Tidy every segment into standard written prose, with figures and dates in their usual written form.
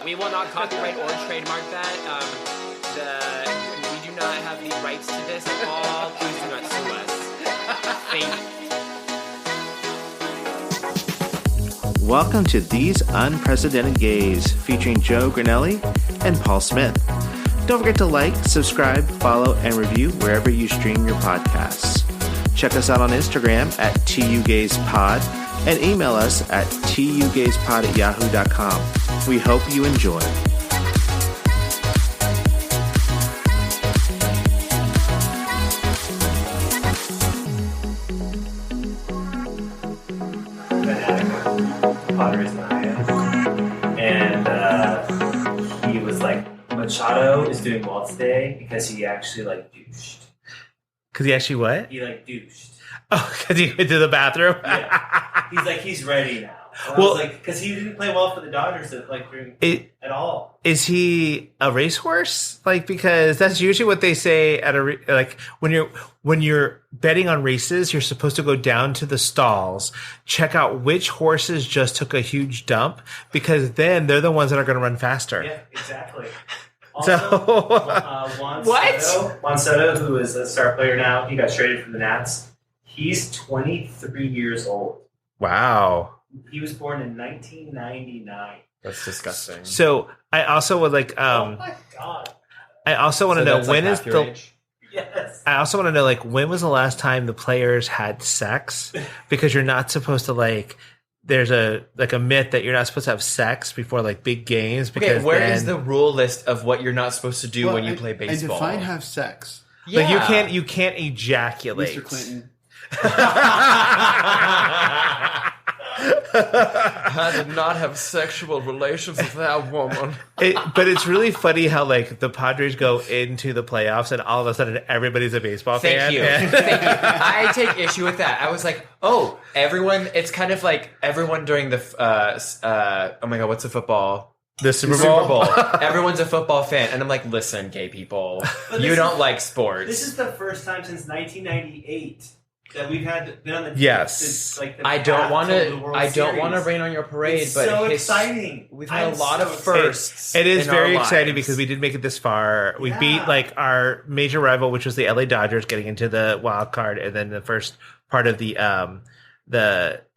We will not copyright or trademark that. We do not have the rights to this at all. Please do not sue us. Thank you. Welcome to These Unprecedented Gays, featuring Joe Granelli and Paul Smith. Don't forget to like, subscribe, follow, and review wherever you stream your podcasts. Check us out on Instagram at tugayspod and email us at tugayspod@yahoo.com. We hope you enjoy. And he was like, Machado is doing well today because he actually douched. Because he actually what? He douched. Oh, because he went to the bathroom? Yeah. He's like, he's ready now. And well, I was like, because he didn't play well for the Dodgers at all. Is he a racehorse? Because that's usually what they say at when you're betting on races, you're supposed to go down to the stalls, check out which horses just took a huge dump, because then they're the ones that are going to run faster. Yeah, exactly. Also, Juan Soto, who is a star player now, he got traded from the Nats. He's 23 years old. Wow. He was born in 1999. That's disgusting. So I also would oh my god! I also want to know when is the. Age? Yes. I also want to know when was the last time the players had sex? Because you're not supposed to There's a myth that you're not supposed to have sex before big games. Because where is the rule list of what you're not supposed to do when you play baseball? And define have sex. Yeah. You can't ejaculate. Mr. Clinton. I did not have sexual relations with that woman. But it's really funny how the Padres go into the playoffs and all of a sudden everybody's a baseball fan. Thank you. I take issue with that. I was like, everyone. It's kind of like everyone during the oh my god, what's the football? The Super Bowl. Everyone's a football fan, and I'm like, listen, gay people, you don't like sports. This is the first time since 1998. That we've been on the yes. I don't want to rain on your parade, it's but so exciting. We've had a lot of firsts. It is very exciting because we did make it this far. We beat our major rival, which was the LA Dodgers, getting into the wild card, and then the first part of the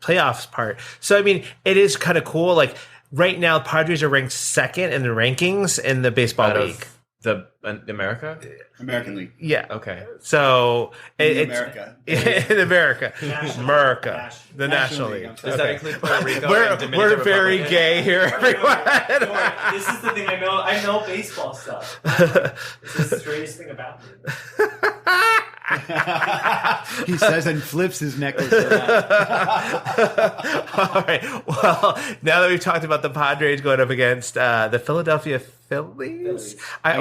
playoffs part. So I mean, it is kind of cool. Right now, Padres are ranked second in the rankings in the baseball league. The American League. Yeah. Okay. So in America. In America. America. The National League. Does that include Puerto Rico? We're very gay here, everyone. This is the thing I know. I know baseball stuff. This is the strangest thing about me. He says and flips his necklace around. All right. Well, now that we've talked about the Padres going up against the Philadelphia Phillies, I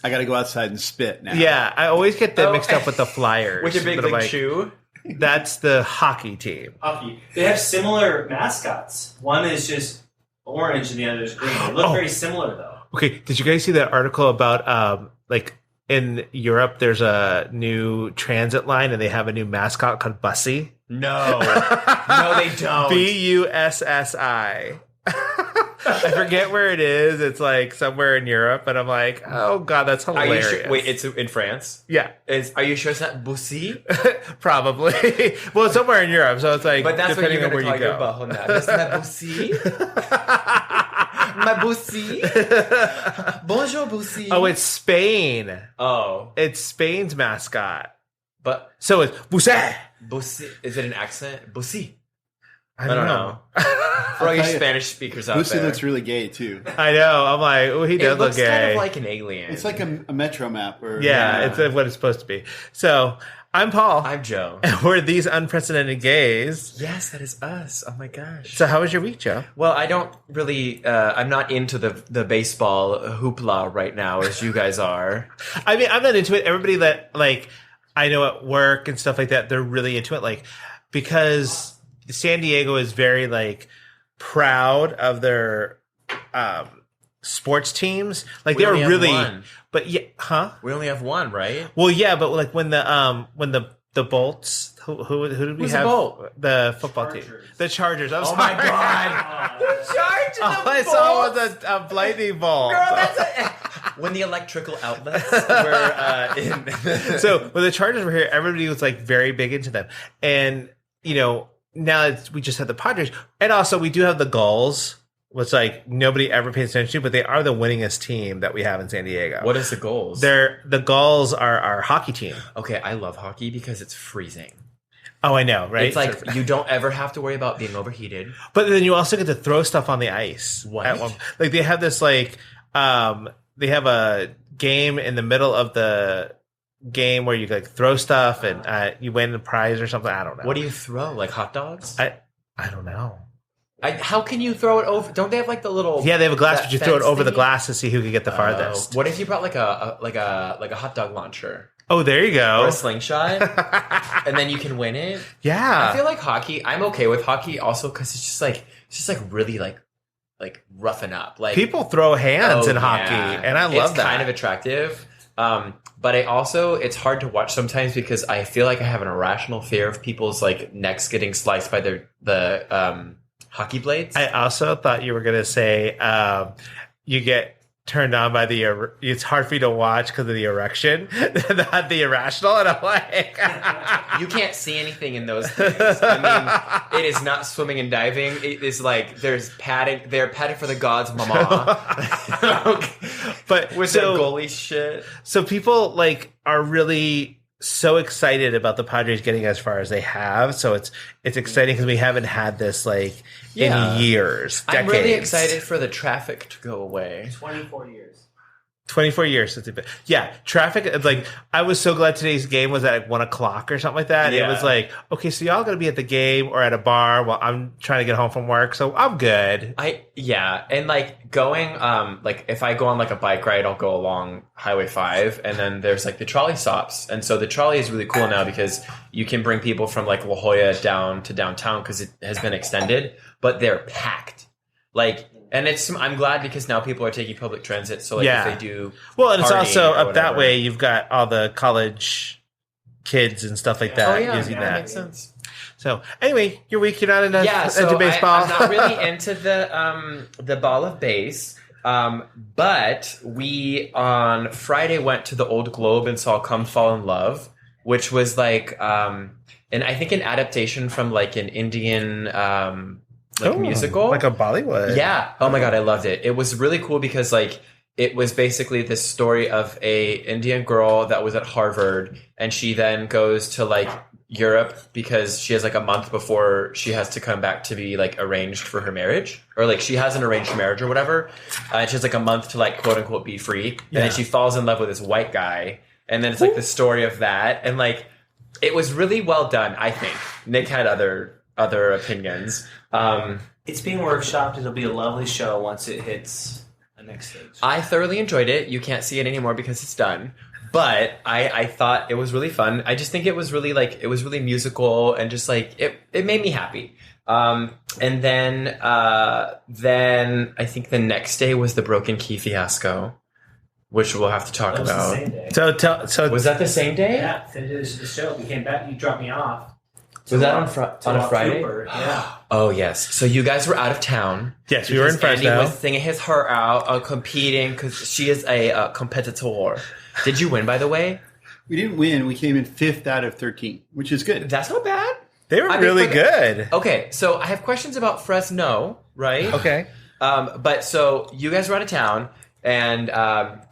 got to go outside and spit now. Yeah, I always get them mixed up with the Flyers. With your big shoe? That's the hockey team. Hockey. They have similar mascots. One is just orange and the other is green. They look very similar, though. Okay, did you guys see that article about in Europe, there's a new transit line and they have a new mascot called Bussy? No. No, they don't. Bussi. I forget where it is. It's somewhere in Europe, and I'm like, oh god, that's hilarious. Are you sure? Wait, it's in France? Yeah. Are you sure it's not Bussy? Probably. Well, it's somewhere in Europe, so it's but that's depending what on where you go. Your butthole now. That's not Bussy. My Bussy. Bonjour, Bussy. Oh, it's Spain. Oh, it's Spain's mascot. But so it's Bussy. Bussy. Is it an accent? Bussy. I don't know. For all you Spanish speakers out Lucy there. looks really gay, too. I know. I'm like, he does look gay. It looks kind of like an alien. It's like a metro map. It's what it's supposed to be. So, I'm Paul. I'm Joe. And we're These Unprecedented Gays. Yes, that is us. Oh, my gosh. So, how was your week, Joe? Well, I don't really... I'm not into the baseball hoopla right now, as you guys are. I mean, I'm not into it. Everybody that, I know at work and stuff like that, they're really into it. Because... San Diego is very proud of their sports teams. They are really, one. But yeah, huh? We only have one, right? Well, yeah, but when the the Bolts. Who did we Who's the have? Bolt? The football team. Chargers. The Chargers. I'm Oh my sorry. God! Who charged the All I saw Bolts? was a lightning bolt. Girl, when the electrical outlets were in. So when the Chargers were here, everybody was like very big into them, and now we just have the Padres, and also we do have the Gulls, which like nobody ever pays attention to, but they are the winningest team that we have in San Diego. What is the goals? The Gulls are our hockey team. Okay, I love hockey because it's freezing. Oh, I know, right? It's like you don't ever have to worry about being overheated. But then you also get to throw stuff on the ice. What? Like they have this like they have a game in the middle of the game where you like throw stuff and you win a prize or something. I don't know. What do you throw? Like hot dogs? I don't know. How can you throw it over? Don't they have like the little? Yeah, they have a glass, that but you throw it fence over the thingy? glass to see who can get the farthest. What if you brought like a hot dog launcher Oh, there you or go. a slingshot, and then you can win it? Yeah. I feel like hockey. I'm okay with hockey also because it's just like really like roughing up. Like People throw hands Oh, in hockey, yeah. and I love it's that. kind of attractive. But it's hard to watch sometimes because I feel like I have an irrational fear of people's like necks getting sliced by the hockey blades. I also thought you were going to say you get turned on by it's hard for you to watch because of the erection, not the irrational. And I'm like, You can't see anything in those things. I mean, it is not swimming and diving. It is like there's padding. They're padding for the gods, mama. but With their goalie shit. So people like are really so excited about the Padres getting as far as they have. So it's exciting because we haven't had this like Yeah. in years. I'm really decades. excited for the traffic to go away. 24 years. 24 years since it's been. Yeah, traffic. Like, I was so glad today's game was at like 1 o'clock or something like that. Yeah. It was like, okay, so y'all gonna be at the game or at a bar while I'm trying to get home from work, so I'm good. And like going, like if I go on like a bike ride, I'll go along Highway 5, and then there's like the trolley stops, and so the trolley is really cool now because you can bring people from like La Jolla down to downtown because it has been extended, but they're packed. Like. And I'm glad because now people are taking public transit. So like Yeah. if they do, Well, and it's partying also or up that whatever. way. You've got all the college kids and stuff like that using that that. makes sense. So anyway, your week you're not into, So into baseball. I'm not really into the ball of base. But we on Friday went to the Old Globe and saw Come Fall in Love, which was like, and I think an adaptation from like an Indian musical, like a Bollywood. Yeah. Oh my God, I loved it. It was really cool because like it was basically this story of a Indian girl that was at Harvard, and she then goes to like Europe because she has like a month before she has to come back to be like arranged for her marriage, or like she has an arranged marriage or whatever. And she has like a month to like quote unquote be free, and then she falls in love with this white guy, and then it's like the story of that, and like it was really well done. I think Nick had other opinions. It's being workshopped. It'll be a lovely show once it hits the next stage. I thoroughly enjoyed it. You can't see it anymore because it's done. But I thought it was really fun. I just think it was really musical and just like it made me happy. And then I think the next day was the Broken Key fiasco, which we'll have to talk That was the about. same day. So Was that the same day? Yeah, finished the show. We came back. You dropped me off. Was that on To a Friday? Cooper. Yeah. Oh yes. So you guys were out of town. yes, we were in Because Andy Fresno. was singing his heart out, competing because she is a competitor. Did you win, by the way? We didn't win. We came in 5th out of 13, which is good. That's not bad. They were I mean, really for the- good. Okay, so I have questions about Fresno, right? Okay. But so you guys were out of town, and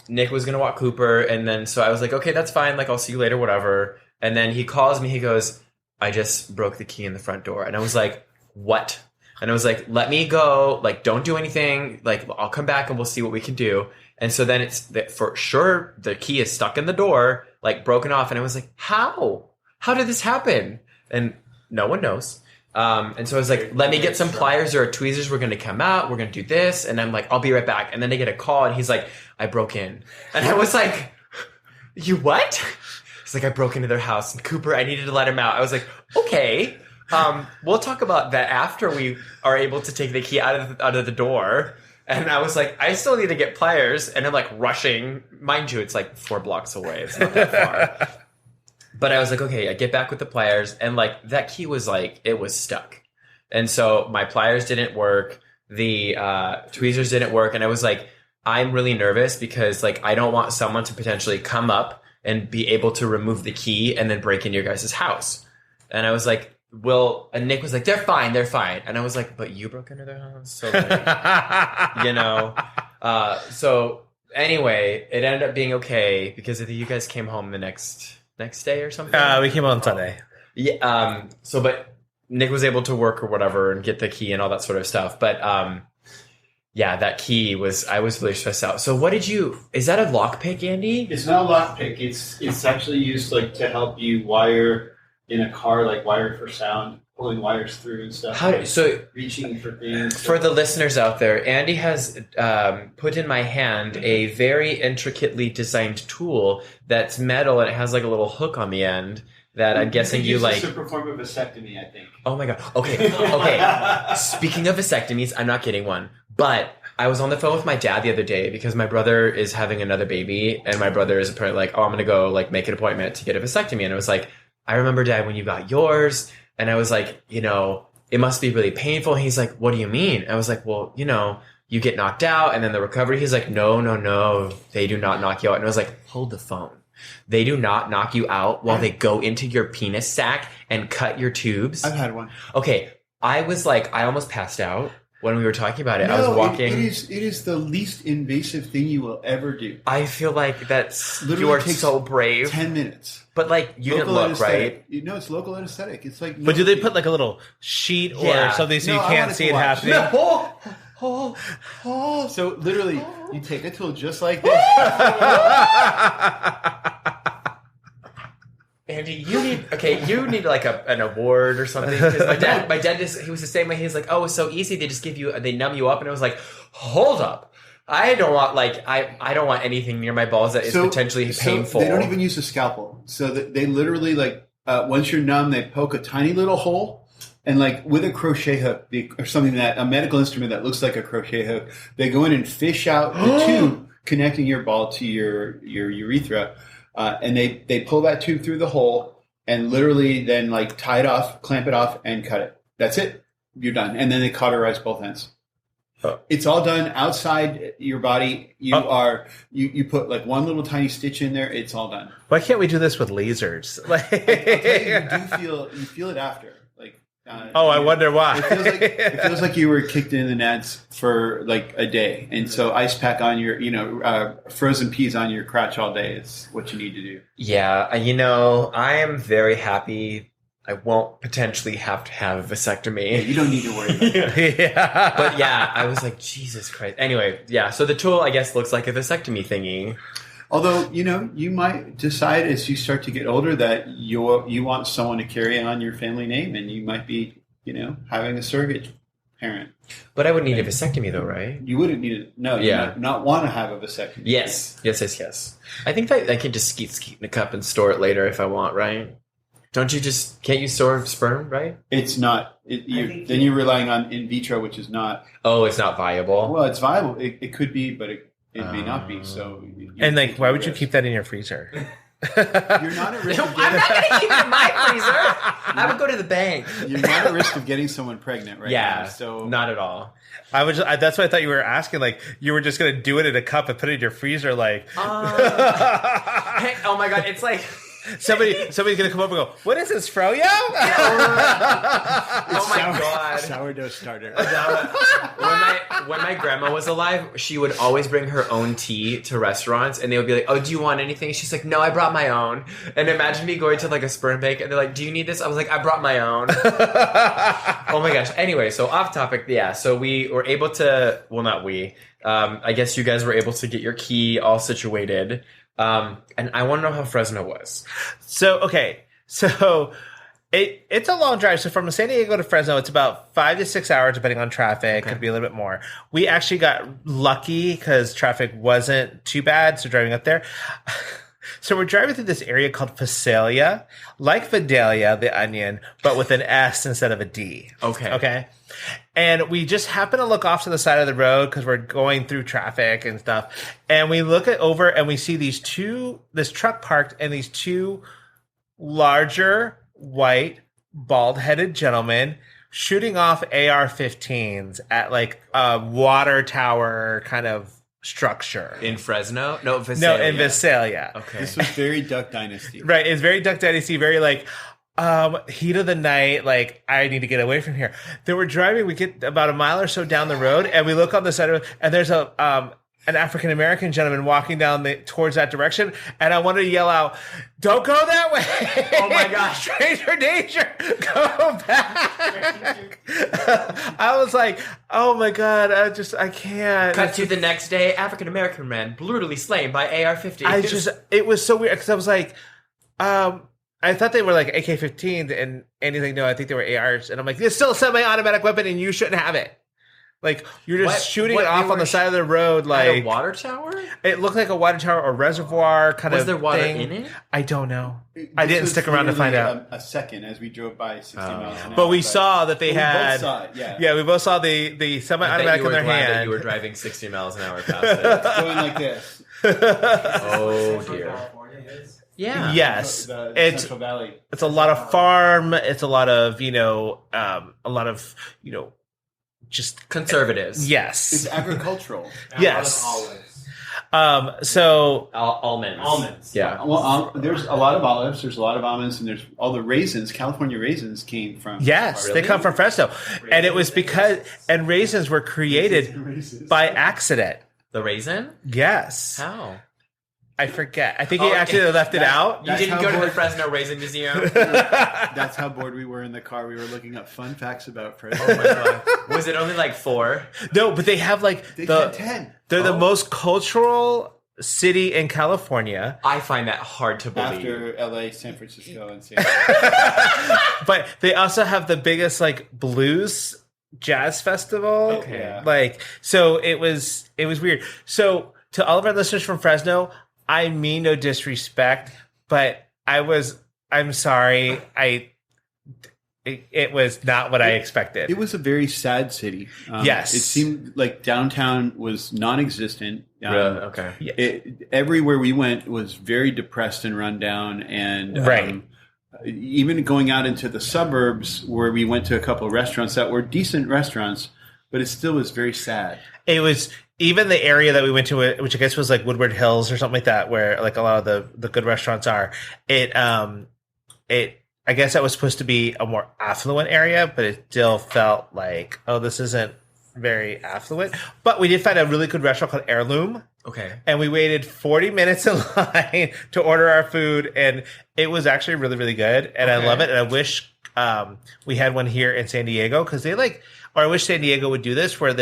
Nick was gonna walk Cooper, and then so I was like, okay, that's fine. Like, I'll see you later, whatever. And then he calls me. He goes, I just broke the key in the front door, and I was like, what? And I was like, let me go. Like, don't do anything. Like, I'll come back and we'll see what we can do. And so then it's for sure the key is stuck in the door, like broken off. And I was like, how? How did this happen? And no one knows. And so I was like, let me get some pliers or tweezers. We're going to come out. We're going to do this. And I'm like, I'll be right back. And then I get a call and he's like, I broke in. And I was like, you what? He's like, I broke into their house. And Cooper, I needed to let him out. I was like, okay. We'll talk about that after we are able to take the key out of the door. And I was like, I still need to get pliers. And I'm like rushing. Mind you, it's like 4 blocks away. It's not that far. But I was like, okay, I get back with the pliers, and like that key was like it was stuck, and so my pliers didn't work, the tweezers didn't work, and I was like, I'm really nervous because like I don't want someone to potentially come up and be able to remove the key and then break into your guys' house. And I was like, well, and Nick was like, they're fine. And I was like, but you broke into their house, so like, you know. So anyway, it ended up being okay because I think you guys came home the next day or something. We came on Sunday. Yeah. But Nick was able to work or whatever and get the key and all that sort of stuff. But yeah, that key I was really stressed out. So is that a lockpick, Andy? It's not a lockpick. It's actually used like to help you wire in a car, like wire for sound, pulling wires through and stuff. Reaching for things. For the listeners out there, Andy has put in my hand a very intricately designed tool that's metal and it has like a little hook on the end that I'm guessing you like. To perform a vasectomy, I think. Oh my god. Okay. Speaking of vasectomies, I'm not getting one, but I was on the phone with my dad the other day because my brother is having another baby, and my brother is apparently like, oh, I'm gonna go like make an appointment to get a vasectomy, and I was like, I remember, Dad, when you got yours, and I was like, you know, it must be really painful. And he's like, what do you mean? I was like, well, you know, you get knocked out and then the recovery. He's like, no, they do not knock you out. And I was like, hold the phone. They do not knock you out while they go into your penis sac and cut your tubes. I've had one. Okay, I was like, I almost passed out when we were talking about it. I was walking. It is the least invasive thing you will ever do. I feel like that's Literally you are takes so brave. 10 minutes. But like you Local didn't look anesthetic. right. No, it's local anesthetic. It's like. But do they put like a little sheet or something so you can't see it happening? So literally, you take a tool just like this. Andy, you need like an award or something. Because my dad he was the same way. He was like, oh, it's so easy. They numb you up, and I was like, hold up. I don't want I don't want anything near my balls that is potentially painful. They don't even use a scalpel. So they literally like once you're numb, they poke a tiny little hole, and like with a crochet hook or something a medical instrument that looks like a crochet hook, they go in and fish out the tube connecting your ball to your urethra, and they pull that tube through the hole and literally then like tie it off, clamp it off, and cut it. That's it. You're done. And then they cauterize both ends. It's all done outside your body. You put like one little tiny stitch in there. It's all done. Why can't we do this with lasers? Like, you feel it after. Like, I wonder why. It feels like you were kicked in the nads for like a day, and so ice pack on your, frozen peas on your crotch all day is what you need to do. Yeah, I am very happy. I won't potentially have to have a vasectomy. Yeah, you don't need to worry about that. Yeah. But yeah, I was like, Jesus Christ. Anyway, yeah, so the tool, I guess, looks like a vasectomy thingy. Although, you might decide as you start to get older that you want someone to carry on your family name, and you might be, having a surrogate parent. But I would need a vasectomy, though, right? You wouldn't need it. No, you might not want to have a vasectomy. Yes. I think that I can just skeet in a cup and store it later if I want, right? Can't you store sperm, right? It's not. Then you're relying on in vitro, which is not. Oh, it's not viable? Well, it's viable. It could be, but it may not be. So. Why would you keep that in your freezer? You're not at risk of I'm not going to keep it in my freezer. I would go to the bank. You're not at risk of getting someone pregnant right now. So not at all. That's what I thought you were asking. Like, you were just going to do it in a cup and put it in your freezer, like. Hey, oh my God, it's like. Somebody's gonna come over and go, what is this, froyo? Oh my God. Sourdough starter. When my grandma was alive, she would always bring her own tea to restaurants, and they would be like, oh, do you want anything? She's like, no, I brought my own. And imagine me going to like a sperm bank, and they're like, do you need this? I was like, I brought my own. Oh my gosh. Anyway, so off topic. Yeah. So we were able to, well, not we, I guess you guys were able to get your key all situated. And I want to know how Fresno was. So it's a long drive. So from San Diego to Fresno, it's about 5 to 6 hours, depending on traffic. Could be a little bit more. We actually got lucky because traffic wasn't too bad. So driving up there. So we're driving through this area called Visalia, like Vidalia, the onion, but with an S instead of a D. Okay. And we just happen to look off to the side of the road because we're going through traffic and stuff. And we look over and we see this truck parked and these two larger, white, bald-headed gentleman shooting off AR-15s at like a water tower kind of structure. In Fresno? No, Visalia. No, in Visalia. Okay. This was very Duck Dynasty. Right. It's very Duck Dynasty, very like heat of the night, like I need to get away from here. Then we're driving, we get about a mile or so down the road, and we look on the side of it, and there's an African American gentleman walking down towards that direction, and I wanted to yell out, "Don't go that way!" Oh my gosh. Stranger danger! Go back! I was like, "Oh my god! I can't." Cut to the next day, African American man brutally slain by AR-15. It was so weird because I was like, I thought they were like AK-15s, and Andy's like, no, I think they were ARs, and I'm like, it's still a semi-automatic weapon, and you shouldn't have it. Like, you're just shooting it off on the side of the road, like At a water tower? it looked like a water tower or reservoir kind of. Was there water thing. in it? I don't know. This I didn't was stick around to find literally out. A second as we drove by 60 miles an hour. But we saw that they we had. both saw it, yeah. Yeah, we both saw the I bet you semi-automatic were in their glad that hand. you were driving 60 miles an hour past it. Going like this. Oh, Central dear. California is. Yeah. Yes, The it's Central Valley. it's a lot of farm. It's a lot of just Conservatives. yes. It's agricultural. Yes. Olives. So Almonds. Almonds. Yeah. Well, there's a lot of olives. There's a lot of almonds, and there's all the raisins. California raisins came from. yes, Really? they come from Fresno, and it was because raisins were created Raisins. by accident. The raisin? Yes, How? I forget. I think he Oh, actually left it out. You That's didn't how go to the bored- Fresno Raisin Museum? That's how bored we were in the car. We were looking up fun facts about Fresno. Oh my god. Was it only like 4? No, but they have like They had 10 They're the Oh. most cultural city in California, I find that hard to believe. after LA, San Francisco, and San Diego. but they also have the biggest like blues jazz festival. Okay. Yeah. Like so it was weird. So to all of our listeners from Fresno, I mean no disrespect, but I'm sorry. It was not what I expected. It was a very sad city. Yes. It seemed like downtown was non-existent. Really? Okay. Everywhere we went was very depressed and run down. And Right. even going out into the suburbs where we went to a couple of restaurants that were decent restaurants, but it still was very sad. It was even the area that we went to, which I guess was like Woodward Hills or something like that, where like a lot of the good restaurants are. I guess that was supposed to be a more affluent area, but it still felt like, oh, this isn't very affluent. But we did find a really good restaurant called Heirloom. Okay. And we waited 40 minutes in line to order our food, and it was actually really, really good. And I Okay. love it. And I wish we had one here in San Diego, because or I wish San Diego would do this, where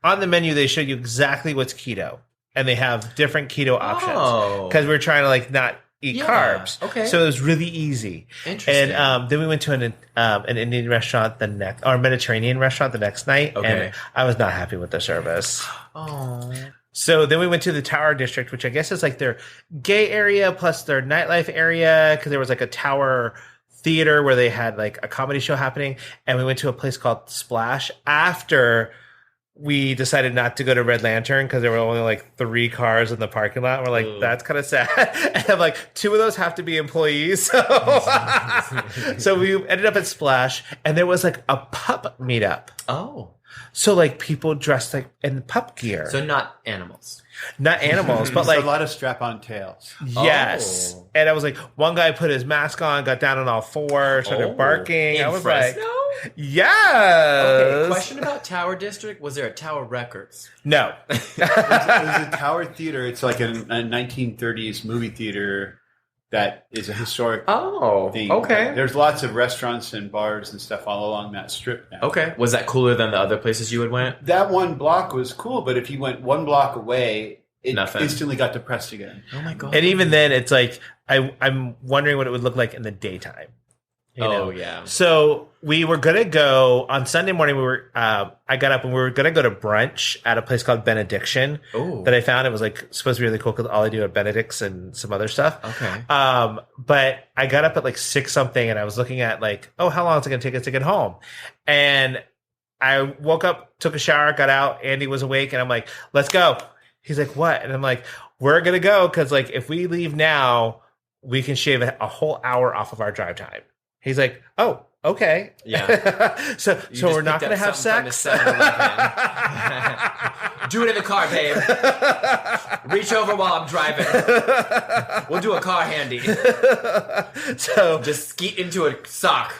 on the menu they show you exactly what's keto, and they have different keto options. Oh. Because we're trying to not eat Yeah. carbs. Okay. So it was really easy. Interesting. And then we went to an Indian restaurant or Mediterranean restaurant the next night, Okay. and I was not happy with the service. Oh. So then we went to the Tower District, which I guess is like their gay area plus their nightlife area, because there was like a Tower theater where they had like a comedy show happening. And we went to a place called Splash after we decided not to go to Red Lantern because there were only like 3 cars in the parking lot. We're like, Ooh. that's kind of sad. And I'm like, 2 of those have to be employees. So we ended up at Splash, and there was like a pup meetup. Oh. So like people dressed like in pup gear. So not animals. Not animals, but There's like a lot of strap-on tails. yes. Oh. And I was like, one guy put his mask on, got down on all 4, started barking. In I was Fresno? like, yes. Okay, question about Tower District. Was there a Tower Records? No. It was a Tower Theater. It's like a 1930s movie theater that is a historic Oh, thing. okay. There's lots of restaurants and bars and stuff all along that strip now. Okay. Was that cooler than the other places you had went? That one block was cool, but if you went one block away, it Nothing. instantly got depressed again. Oh my god. And even then, it's like, I'm wondering what it would look like in the daytime. You know? Oh yeah. So we were gonna go on Sunday morning. I got up and we were gonna go to brunch at a place called Benediction Oh. that I found. It was like supposed to be really cool because all I do are Benedicts and some other stuff. Okay. But I got up at like 6 something, and I was looking at like, oh, how long is it gonna take us to get home? And I woke up, took a shower, got out. Andy was awake, and I'm like, let's go. He's like, what? And I'm like, we're gonna go because like if we leave now, we can shave a whole hour off of our drive time. He's like, oh, okay. Yeah. so we're not going to have sex? Do it in the car, babe. Reach over while I'm driving. We'll do a car handy. So just skeet into a sock.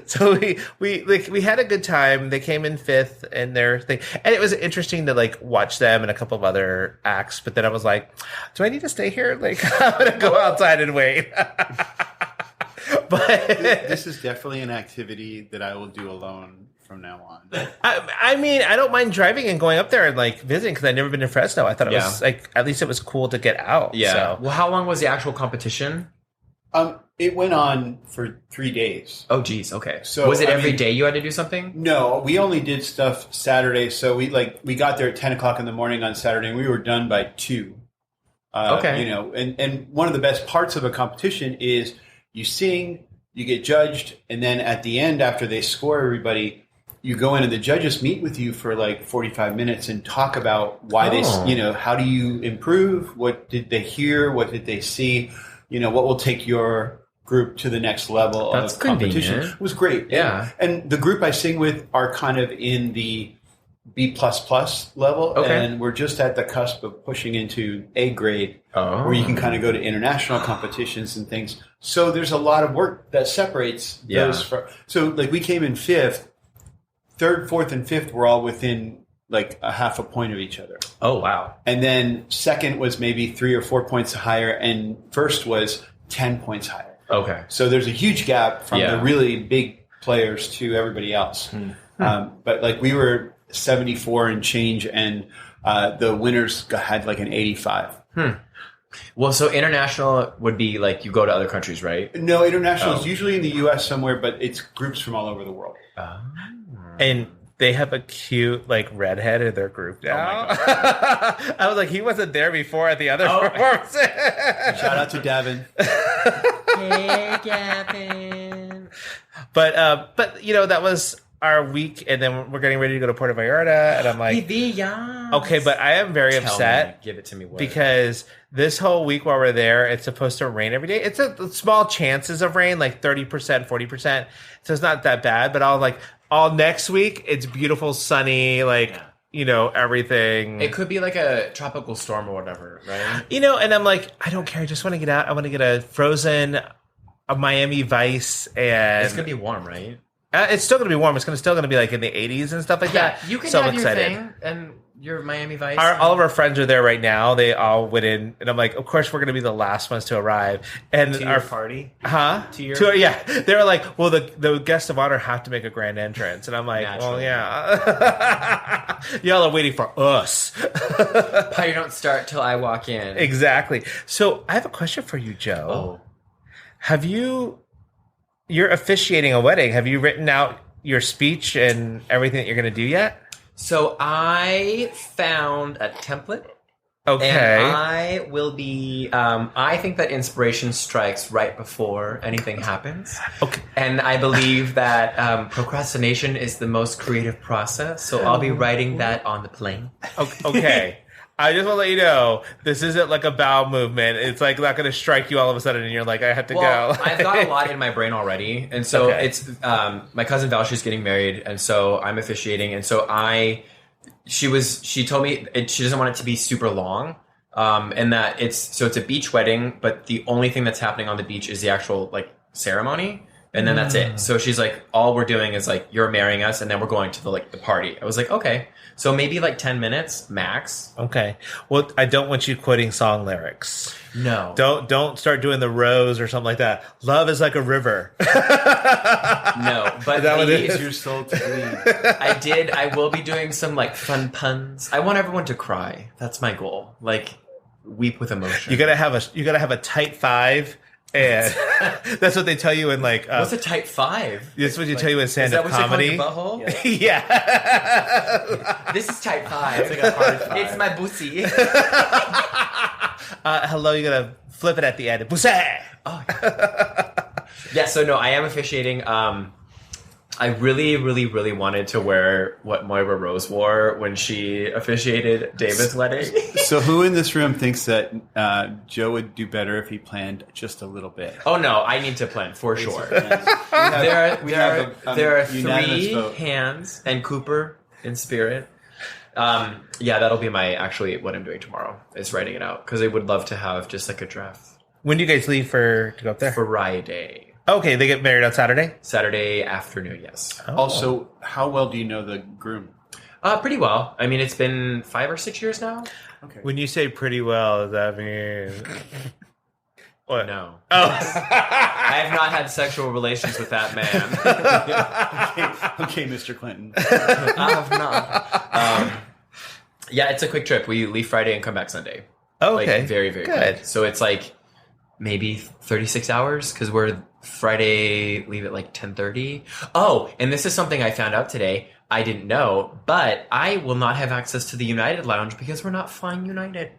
So we had a good time. They came in fifth in their thing, and it was interesting to like watch them and a couple of other acts. But then I was like, do I need to stay here? Like, I'm gonna go outside and wait. But this is definitely an activity that I will do alone from now on. I mean, I don't mind driving and going up there and like visiting because I've never been to Fresno. I thought it was like at least it was cool to get out. Yeah. So. Well, how long was the actual competition? It went on for 3 days. Oh, geez. Okay. So was it every day you had to do something? No, we only did stuff Saturday. So we got there at 10 o'clock in the morning on Saturday, and we were done by 2. Okay. You know, and one of the best parts of a competition is you sing, you get judged, and then at the end, after they score everybody, you go in and the judges meet with you for like 45 minutes and talk about why they, you know, how do you improve? What did they hear? What did they see? You know, what will take your group to the next level of competition? Convenient. It was great. Yeah. And the group I sing with are kind of in the B++ level. Okay. And we're just at the cusp of pushing into A grade, where you can kind of go to international competitions and things. So there's a lot of work that separates those from. So like we came in 5th, 3rd, 4th, and 5th were all within like a half a point of each other. Oh, wow. And then 2nd was maybe 3 or 4 points higher, and 1st was 10 points higher. Okay. So there's a huge gap from the really big players to everybody else. But like we were 74 and change, and the winners had like an 85. Well, so international would be like you go to other countries, right? No, international is usually in the U.S. somewhere, but it's groups from all over the world. And they have a cute like redhead in their group now. Oh my God. I was like, he wasn't there before at the other performance. Shout out to Davin. Hey, Gavin. But you know, that was our week, and then we're getting ready to go to Puerto Vallarta, and I'm like, okay, but I am very upset. Give it to me. Because this whole week while we're there, it's supposed to rain every day. It's a small chances of rain, like 30%, 40%. So it's not that bad, but all next week, it's beautiful, sunny, like, you know, everything. It could be like a tropical storm or whatever, right? You know, and I'm like, I don't care. I just want to get out. I want to get a Frozen, a Miami Vice, and it's going to be warm, right? It's still going to be warm. It's still going to be like in the 80s and stuff like that. You can so have I'm excited. your thing and your Miami Vice. All of our friends are there right now. They all went in, and I'm like, of course we're going to be the last ones to arrive. And To our your party? Huh? Yeah. They were like, well, the guests of honor have to make a grand entrance. And I'm like, Naturally. well, yeah. Y'all are waiting for us. Party don't start till I walk in. Exactly. So I have a question for you, Joe. You're officiating a wedding. Have you written out your speech and everything that you're going to do yet? So I found a template. Okay. And I will be, I think that inspiration strikes right before anything happens. Okay. And I believe that procrastination is the most creative process. So I'll be writing that on the plane. Okay. I just want to let you know, this isn't like a bowel movement. It's like not going to strike you all of a sudden and you're like, I have to go. I've got a lot in my brain already. And so it's my cousin Val, she's getting married. And so I'm officiating. And so she told me she doesn't want it to be super long. And that it's a beach wedding, but the only thing that's happening on the beach is the actual like ceremony. And then that's it. So she's like, all we're doing is like, you're marrying us, and then we're going to the party. I was like, okay. So maybe like 10 minutes max. Okay. Well, I don't want you quoting song lyrics. No. Don't start doing the rose or something like that. Love is like a river. No, but that what it is? Your soul to bleed. I will be doing some like fun puns. I want everyone to cry. That's my goal. Like weep with emotion. You gotta have a tight 5. And that's what they tell you in like. What's a type 5? That's what you tell you in stand-up comedy. Is that what you call your butthole? Yeah. This is type 5. It's like a hard 5. It's my pussy. Hello, you gotta flip it at the end. Pussy. Oh. Yeah. So no, I am officiating. I really, really, really wanted to wear what Moira Rose wore when she officiated David's wedding. So who in this room thinks that Joe would do better if he planned just a little bit? Oh no, I need to plan for sure. We There are unanimous 3 vote. hands and Cooper in spirit. Yeah, that'll be what I'm doing tomorrow is writing it out because I would love to have just like a draft. When do you guys leave to go up there? Friday. Okay, they get married on Saturday? Saturday afternoon, yes. Oh. Also, how well do you know the groom? Pretty well. I mean, it's been 5 or 6 years now. Okay. When you say pretty well, does that mean... What? No. Oh. I have not had sexual relations with that man. Okay, Mr. Clinton. I have not. Yeah, it's a quick trip. We leave Friday and come back Sunday. Okay. Like, very, very good. quick. So it's like maybe 36 hours because we're Friday, leave at like 10:30. Oh, and this is something I found out today. I didn't know, but I will not have access to the United Lounge because we're not flying United.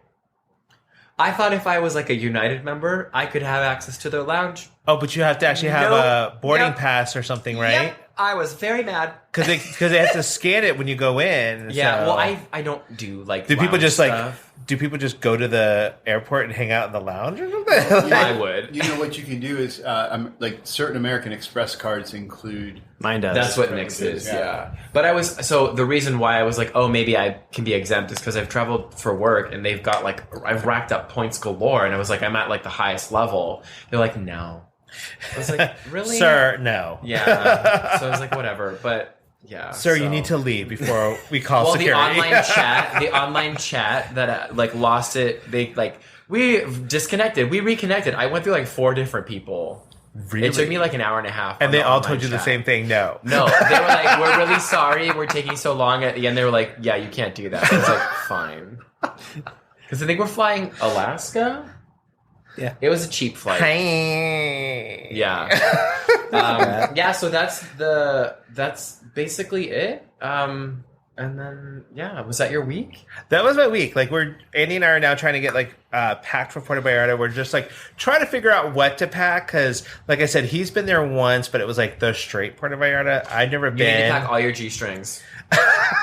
I thought if I was like a United member, I could have access to their lounge. Oh, but you have to actually have a boarding Yep. pass or something, right? Yep. I was very mad. Because they have to scan it when you go in. Yeah, so- well, I don't do like. Do people lounge just stuff. do people just go to the airport and hang out in the lounge or something? I would. You know what you can do is like certain American Express cards include. Mine does. That's what Nick's is, Yeah. yeah. But the reason why I was like, oh, maybe I can be exempt is because I've traveled for work and they've got like, I've racked up points galore and I was like, I'm at like the highest level. They're like, no. I was like, really? Sir, no. Yeah. So I was like, whatever. But yeah. Sir, you so- need to leave before we call Well, security. the online chat that like lost it, we disconnected, we reconnected. I went through like 4 different people. Really? It took me like an hour and a half. And on they the all online told you the chat. same thing, no. No, they were like, we're really sorry, we're taking so long. At the end, they were like, yeah, you can't do that. I was like, fine. Because I think we're flying Alaska. Yeah. It was a cheap flight. Hey. Yeah. Yeah, so that's basically it. And then, yeah, was that your week? That was my week. Like Andy and I are now trying to get like packed for Puerto Vallarta. We're just like trying to figure out what to pack because, like I said, he's been there once, but it was like the straight Puerto Vallarta. I'd never You need been. to pack all your G-strings.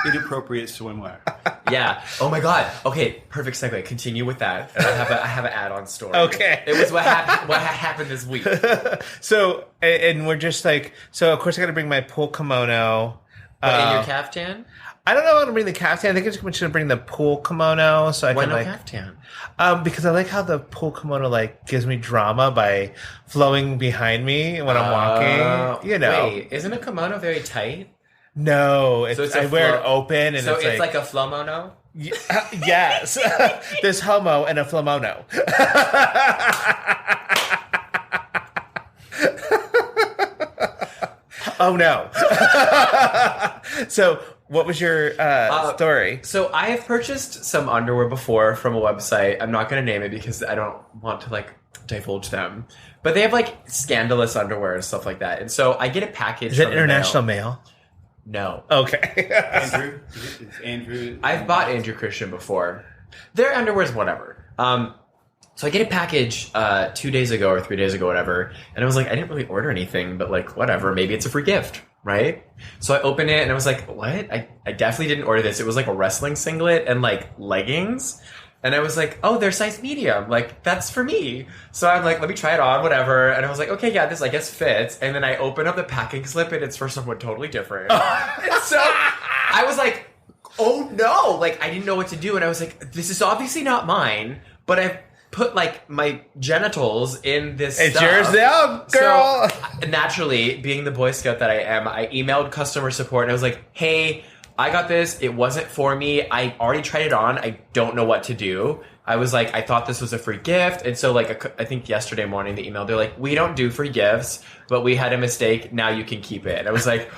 Inappropriate swimwear. Yeah. Oh my God. Okay. Perfect segue. Continue with that. And I have an add-on story. Okay. It was what happened this week. So, and we're just like, so of course I got to bring my pool kimono. But in your caftan? I don't know how to bring the caftan. I think I'm just going to bring the pool kimono so I Why can no like. caftan? Because I like how the pool kimono like gives me drama by flowing behind me when I'm walking. You know, Wait, isn't a kimono very tight? no, it's, So it's a I wear it flow- open and So it's it's like a flomono? yes, there's homo and a flamono. Oh no! So, what was your story? So I have purchased some underwear before from a website. I'm not going to name it because I don't want to like divulge them. But they have like scandalous underwear and stuff like that. And so I get a package. Is it from the international mail. mail? No. Okay. Andrew? Is Andrew? I've bought Andrew Christian before. Their underwear's whatever. So I get a package 2 days ago or 3 days ago, whatever. And I was like, I didn't really order anything, but like, whatever. Maybe it's a free gift, right? So I open it and I was like, what? I definitely didn't order this. It was like a wrestling singlet and like leggings. And I was like, oh, they're size medium. Like, that's for me. So I'm like, let me try it on, whatever. And I was like, okay, yeah, this I guess fits. And then I open up the packing slip and it's for someone totally different. And so I was like, oh no. Like, I didn't know what to do. And I was like, this is obviously not mine, but I've put like my genitals in this It's stuff. yours now, girl. So naturally, being the Boy Scout that I am, I emailed customer support and I was like, hey, I got this. It wasn't for me. I already tried it on. I don't know what to do. I was like, I thought this was a free gift. And so like, I think yesterday morning, the email, they're like, we don't do free gifts, but we had a mistake. Now you can keep it. And I was like,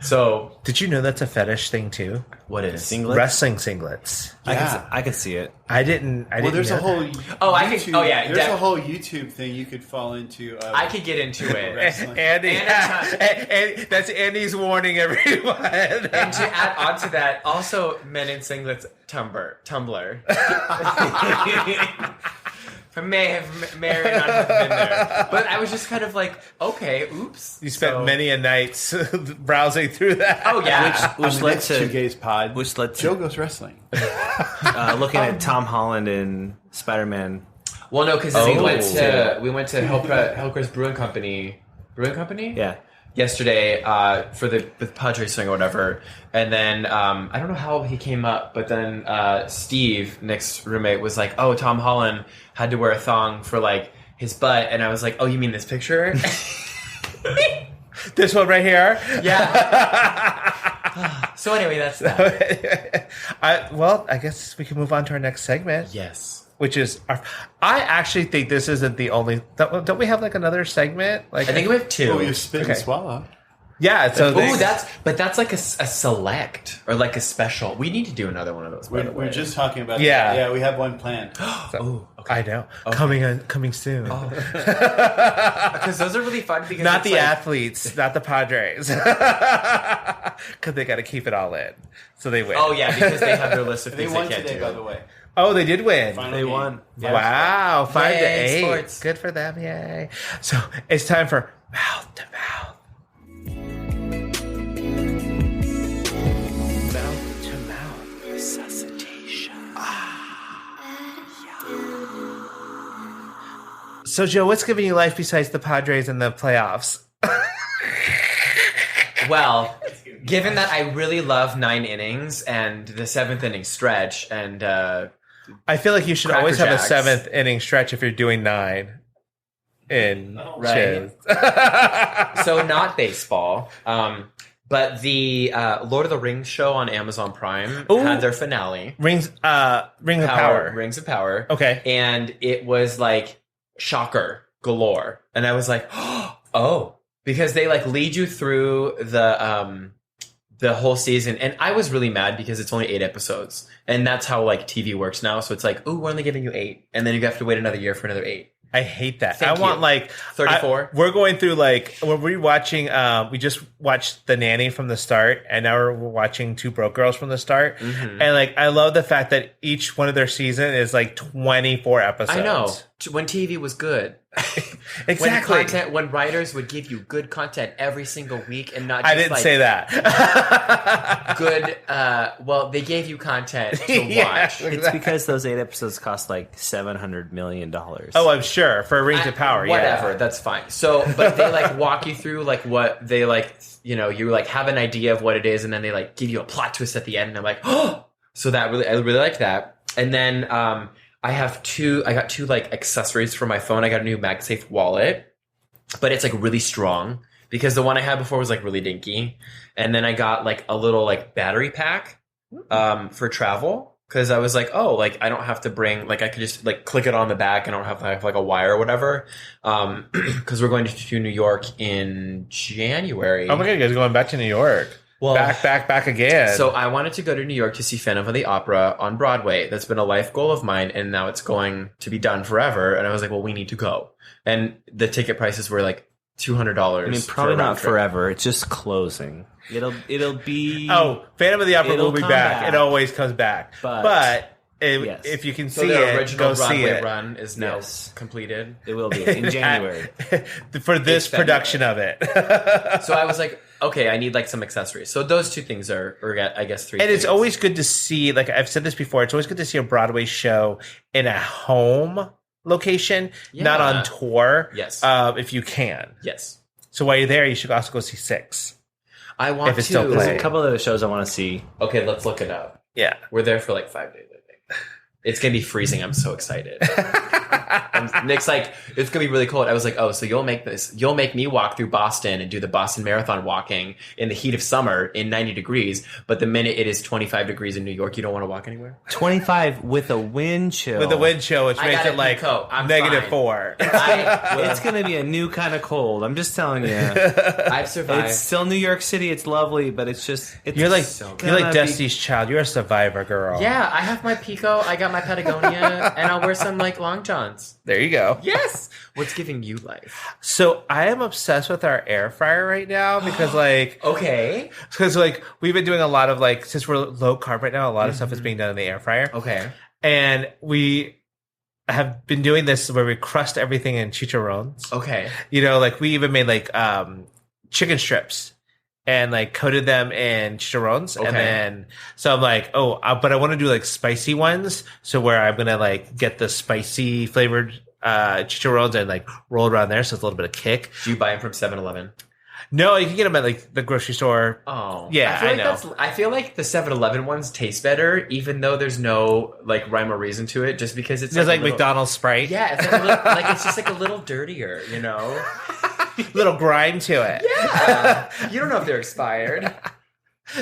so Did you know that's a fetish thing too? what is Singlets? Wrestling singlets. I could see it. I didn't. Well, there's know a whole. Oh, I can- YouTube- oh, yeah, There's def- a whole YouTube thing you could fall into. I could get into it. Wrestling. Andy, And and that's Andy's warning, everyone. And to add on to that, also Men in Singlets Tumblr. I may or not have been there. But I was just kind of like, okay, oops. You spent many a nights browsing through that. Oh, yeah. Which led to Tugay's pod. Which led to Joe Goes Wrestling. looking at Tom Holland in Spider-Man. Well, no, because we went to Hellcrest Brewing Company. Yeah. Yesterday for the Padres thing or whatever, and then I don't know how he came up, but then Steve, Nick's roommate, was like, "Oh, Tom Holland had to wear a thong for like his butt," and I was like, "Oh, you mean this picture?" This one right here? Yeah. So anyway, that's that. I guess we can move on to our next segment. Yes. Which is I actually think this isn't the only. Don't we have like another segment? Like I think we have two. Oh, you spit and Okay. swallow. Yeah. So that's like a select or like a special. We need to do another one of those. We're just talking about Yeah. that. Yeah, we have one planned. Oh, okay. I know. Okay. Coming soon. Because those are really fun. Because Not it's the like, athletes, not the Padres, because they got to keep it all in, so they win. Oh yeah, because they have their list of They things won they can't today, do. by the way. Oh, they did win. Final They game. won. Wow, 5-8. Yay, sports. Good for them, yay! So it's time for mouth to mouth. Mouth to mouth resuscitation. So, Joe, what's giving you life besides the Padres and the playoffs? Well, given that I really love 9 innings and the 7th inning stretch, and I feel like you should Cracker always have a Jacks. 7th inning stretch if you're doing 9 in Right. shows. so not baseball, but the Lord of the Rings show on Amazon Prime Ooh. had their finale. Ring of Power. Rings of Power. Okay. And it was like shocker galore. And I was like, oh, because they like lead you through the whole season. And I was really mad because it's only 8 episodes. And that's how like TV works now. So it's like, ooh, we're only giving you 8. And then you have to wait another year for another 8. I hate that. Thank I want you. like 34. We're going through like we're rewatching. We just watched The Nanny from the start, and now we're watching Two Broke Girls from the start. Mm-hmm. And like I love the fact that each one of their season is like 24 episodes. I know. When TV was good. Exactly. When writers would give you good content every single week and not just I didn't like say that. good well, they gave you content to Yeah, watch. It's because those 8 episodes cost like $700 million. Oh, I'm sure for Rings of Power. Whatever, Yeah. that's fine. So, but they like walk you through like what they like, you know, you like have an idea of what it is, and then they like give you a plot twist at the end, and I'm like, oh, so that I really like that. And then I got two like accessories for my phone. I got a new MagSafe wallet, but it's like really strong because the one I had before was like really dinky. And then I got like a little like battery pack for travel. Because I was like, oh, like I don't have to bring, like I could just like click it on the back. I don't have to have like a wire or whatever. Because we're going to New York in January. Oh my god, you guys are going back to New York. Well, back again. So I wanted to go to New York to see Phantom of the Opera on Broadway. That's been a life goal of mine, and now it's going to be done forever. And I was like, well, we need to go. And the ticket prices were like $200. I mean, probably not forever. It's just closing. It'll be. Oh, Phantom of the Opera It'll will be come back. back. It always comes back. But yes. If you can So see the it, original go see Broadway it. run is now Yes. completed. It will be in January. For this It's February. production of it. So I was like, okay, I need like some accessories. So those two things are I guess 3 And things. it's always good to see, like I've said this before, it's always good to see a Broadway show in a home location, not Yeah. on tour. Yes. If you can. Yes. So while you're there, you should also go see Six. I want If it's to. still There's playing. a couple of those shows I want to see. Okay, let's look it up. Yeah. We're there for like 5 days, I think. It's gonna be freezing. I'm so excited. And Nick's like, it's gonna be really cold. I was like, oh, so you'll make me walk through Boston and do the Boston Marathon walking in the heat of summer in 90 degrees, but the minute it is 25 degrees in New York, you don't want to walk anywhere? 25 with a wind chill. With the wind chill, which I makes got it a like coat. I'm negative fine. 4. It's going to be a new kind of cold. I'm just telling you. I've survived. It's still New York City. It's lovely, but it's just. It's You're like so you're like gonna be- Destiny's Child. You're a survivor, girl. Yeah, I have my Pico, I got my Patagonia, and I'll wear some like long johns. There you go. Yes. What's giving you life? So I am obsessed with our air fryer right now because Okay. we've been doing a lot of like, since we're low carb right now, a lot of stuff is being done in the air fryer. Okay. And we have been doing this where we crust everything in chicharrones. Okay. You know, like we even made like chicken strips and like coated them in chicharrones. Okay. And then, so I'm like, but I want to do like spicy ones. So where I'm going to like get the spicy flavored chicharrones and like roll around there. So it's a little bit of kick. Do you buy them from 7-Eleven? No, you can get them at like the grocery store. Oh, Yeah, I know. I feel like the 7-Eleven ones taste better, even though there's no like rhyme or reason to it, just because it's There's like a little, McDonald's Sprite. Yeah, it's like, like it's just like a little dirtier, you know? Little grime to it. Yeah, you don't know if they're expired.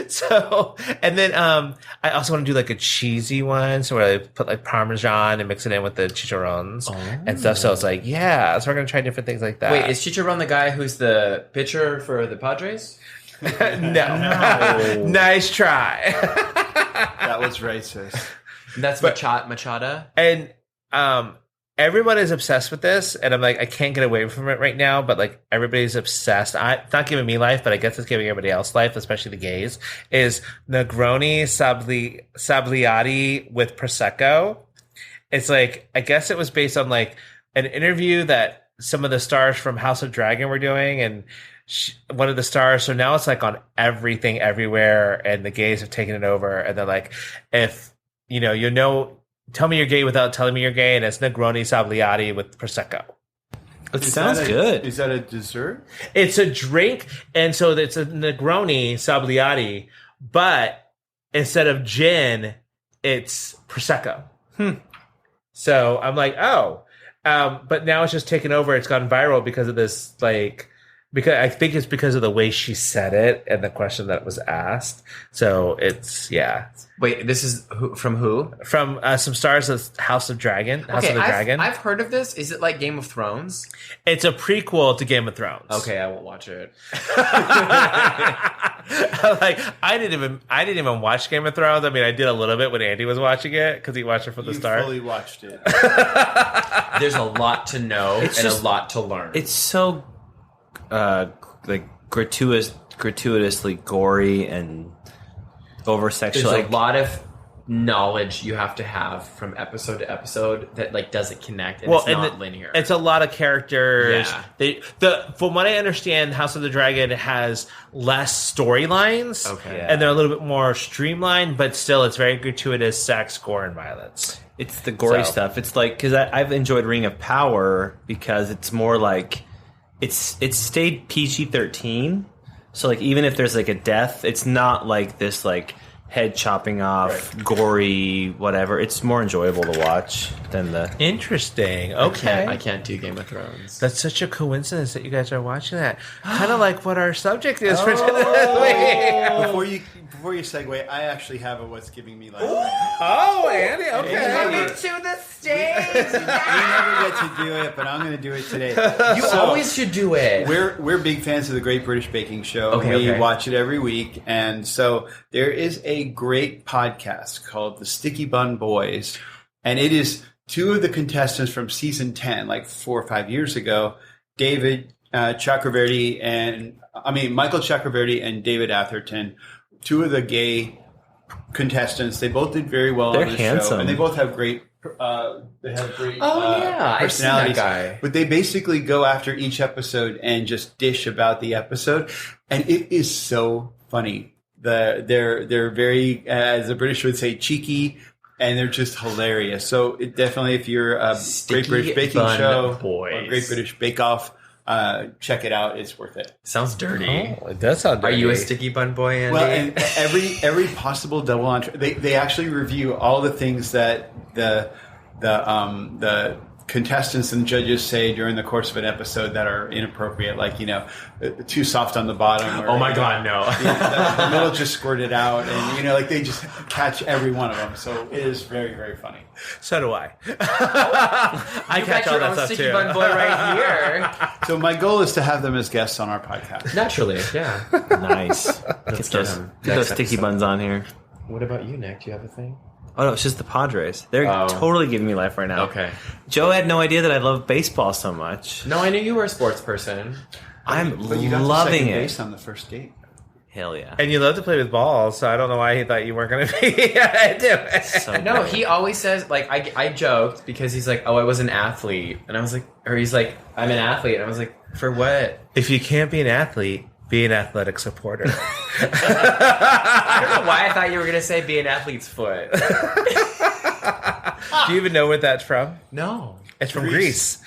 So, and then I also want to do like a cheesy one, so where I put like Parmesan and mix it in with the chicharrones and stuff. So it's like, yeah, so we're gonna try different things like that. Wait, is Chicharron the guy who's the pitcher for the Padres? No. Nice try. That was racist. That's Machada. And everyone is obsessed with this, and I'm like, I can't get away from it right now, but like everybody's obsessed. It's not giving me life, but I guess it's giving everybody else life, especially the gays, is Negroni Sabliati with Prosecco. It's like, I guess it was based on like an interview that some of the stars from House of Dragon were doing, and one of the stars, so now it's like on everything everywhere, and the gays have taken it over, and they're like, if tell me you're gay without telling me you're gay, and it's Negroni Sabliati with Prosecco. It sounds good. Is that a dessert? It's a drink, and so it's a Negroni Sabliati, but instead of gin, it's Prosecco. So I'm like, but now it's just taken over. It's gone viral because of this, like, because I think it's because of the way she said it and the question that was asked. So it's, yeah. Wait, this is from who? From some stars of House of Dragon. House of the Dragon. I've heard of this. Is it like Game of Thrones? It's a prequel to Game of Thrones. Okay, I won't watch it. Like, I didn't even watch Game of Thrones. I mean, I did a little bit when Andy was watching it because he watched it from the start. You fully watched it. There's a lot to know and a lot to learn. It's so like gratuitously gory and over sexual. There's a lot of knowledge you have to have from episode to episode that like doesn't connect, and it's not linear. It's a lot of characters. Yeah. From what I understand, House of the Dragon has less storylines. Okay. And they're a little bit more streamlined, but still it's very gratuitous sex, gore, and violence. It's the gory stuff. It's like, because I've enjoyed Ring of Power because it's more like it's stayed PG-13. So like even if there's like a death, it's not like this like head chopping off, gory, whatever. It's more enjoyable to watch than the... Interesting. Okay. I can't do Game of Thrones. That's such a coincidence that you guys are watching that. Kind of like what our subject is for today. Before you segue, I actually have a what's giving me life. Oh, Andy, okay. Coming to the stage. We never get to do it, but I'm going to do it today. You always should do it. We're big fans of the Great British Baking Show. Okay, we watch it every week, and so there is a great podcast called The Sticky Bun Boys, and it is two of the contestants from season 10, like 4 or 5 years ago, Michael Chakravarty and David Atherton, two of the gay contestants. They both did very well on the show, and they both have great personalities. I've seen that guy. But they basically go after each episode and just dish about the episode, and it is so funny. They're very, as the British would say, cheeky, and they're just hilarious. So it definitely, if you're a Great British Baking Show or Great British Bake Off, check it out. It's worth it. Sounds dirty. Oh, it does sound dirty. Are you a sticky bun boy, Andy? Well, and every possible double entree, they actually review all the things that the contestants and judges say during the course of an episode that are inappropriate, like, too soft on the bottom. Or, oh my God, no. The middle just squirted out, and like they just catch every one of them. So it is very, very funny. So do I. I catch all that stuff too. Sticky bun boy right here. So my goal is to have them as guests on our podcast. Naturally, yeah. Nice. Get those sticky buns on here. What about you, Nick? Do you have a thing? Oh no, it's just the Padres. They're totally giving me life right now. Okay. Joe had no idea that I love baseball so much. No, I knew you were a sports person. I'm but you got loving to second it. base on the first date. Hell yeah. And you love to play with balls, so I don't know why he thought you weren't going to be into it. So No, great. he always says, like, I joked because he's like, oh, I was an athlete. And I was like, or he's like, I'm an athlete. And I was like, for what? If you can't be an athlete, be an athletic supporter. I don't know why I thought you were going to say be an athlete's foot. Do you even know what that's from? No. It's from Greece.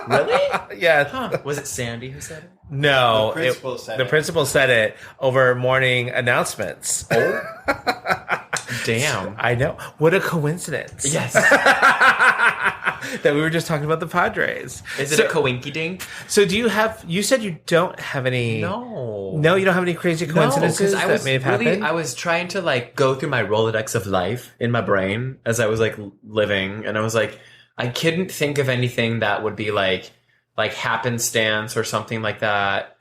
Really? Yeah. Huh. Was it Sandy who said it? No, The principal said the it. principal said it over morning announcements. Oh. Damn. I know. What a coincidence. Yes. That we were just talking about the Padres. Is it a coinky dink? So do you have, you said you don't have any. No. No, you don't have any crazy coincidences I that was may have happened? I was trying to like go through my Rolodex of life in my brain as I was like living, and I was like, I couldn't think of anything that would be like happenstance or something like that.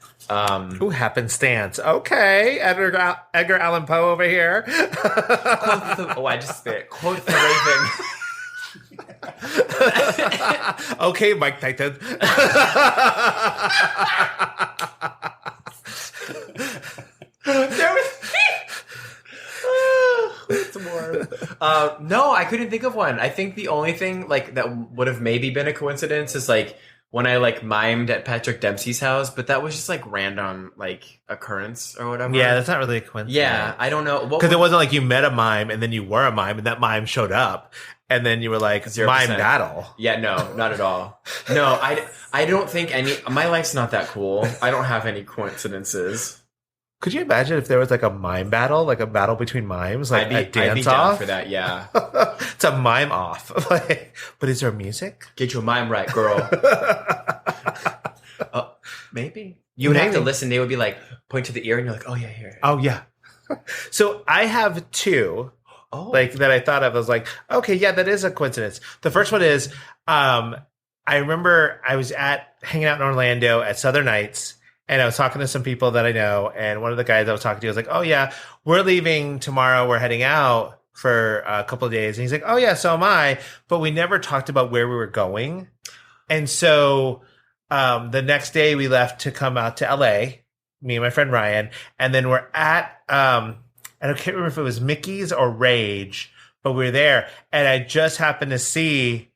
Ooh, happenstance. Okay. Edgar Allan Poe over here. I just spit. Quote the Raven. Okay, Mike Tyson. It's warm. No, I couldn't think of one. I think the only thing like that would have maybe been a coincidence is like when I like mimed at Patrick Dempsey's house, but that was just like random like occurrence or whatever. Yeah, that's not really a coincidence. Yeah, I don't know. Because it wasn't like you met a mime and then you were a mime and that mime showed up and then you were like, 0%. mime battle. Yeah, no, not at all. No, I don't think any. My life's not that cool. I don't have any coincidences. Could you imagine if there was like a mime battle, like a battle between mimes, like a I'd be dance down off? for that. Yeah, It's a mime off. But is there music? get your mime right, girl. Maybe you would have to Maybe. listen. They would be like point to the ear, and you're like, oh yeah, here. Oh, yeah. So I have two. Oh, Like that I thought of. I was like, okay, yeah, that is a coincidence. The first one is, I remember I was hanging out in Orlando at Southern Nights, and I was talking to some people that I know, and one of the guys I was talking to was like, oh yeah, we're leaving tomorrow. We're heading out for a couple of days. And he's like, oh yeah, so am I. But we never talked about where we were going. And so the next day we left to come out to LA, me and my friend Ryan, and then we're at I can't remember if it was Mickey's or Rage, but we were there, and I just happened to see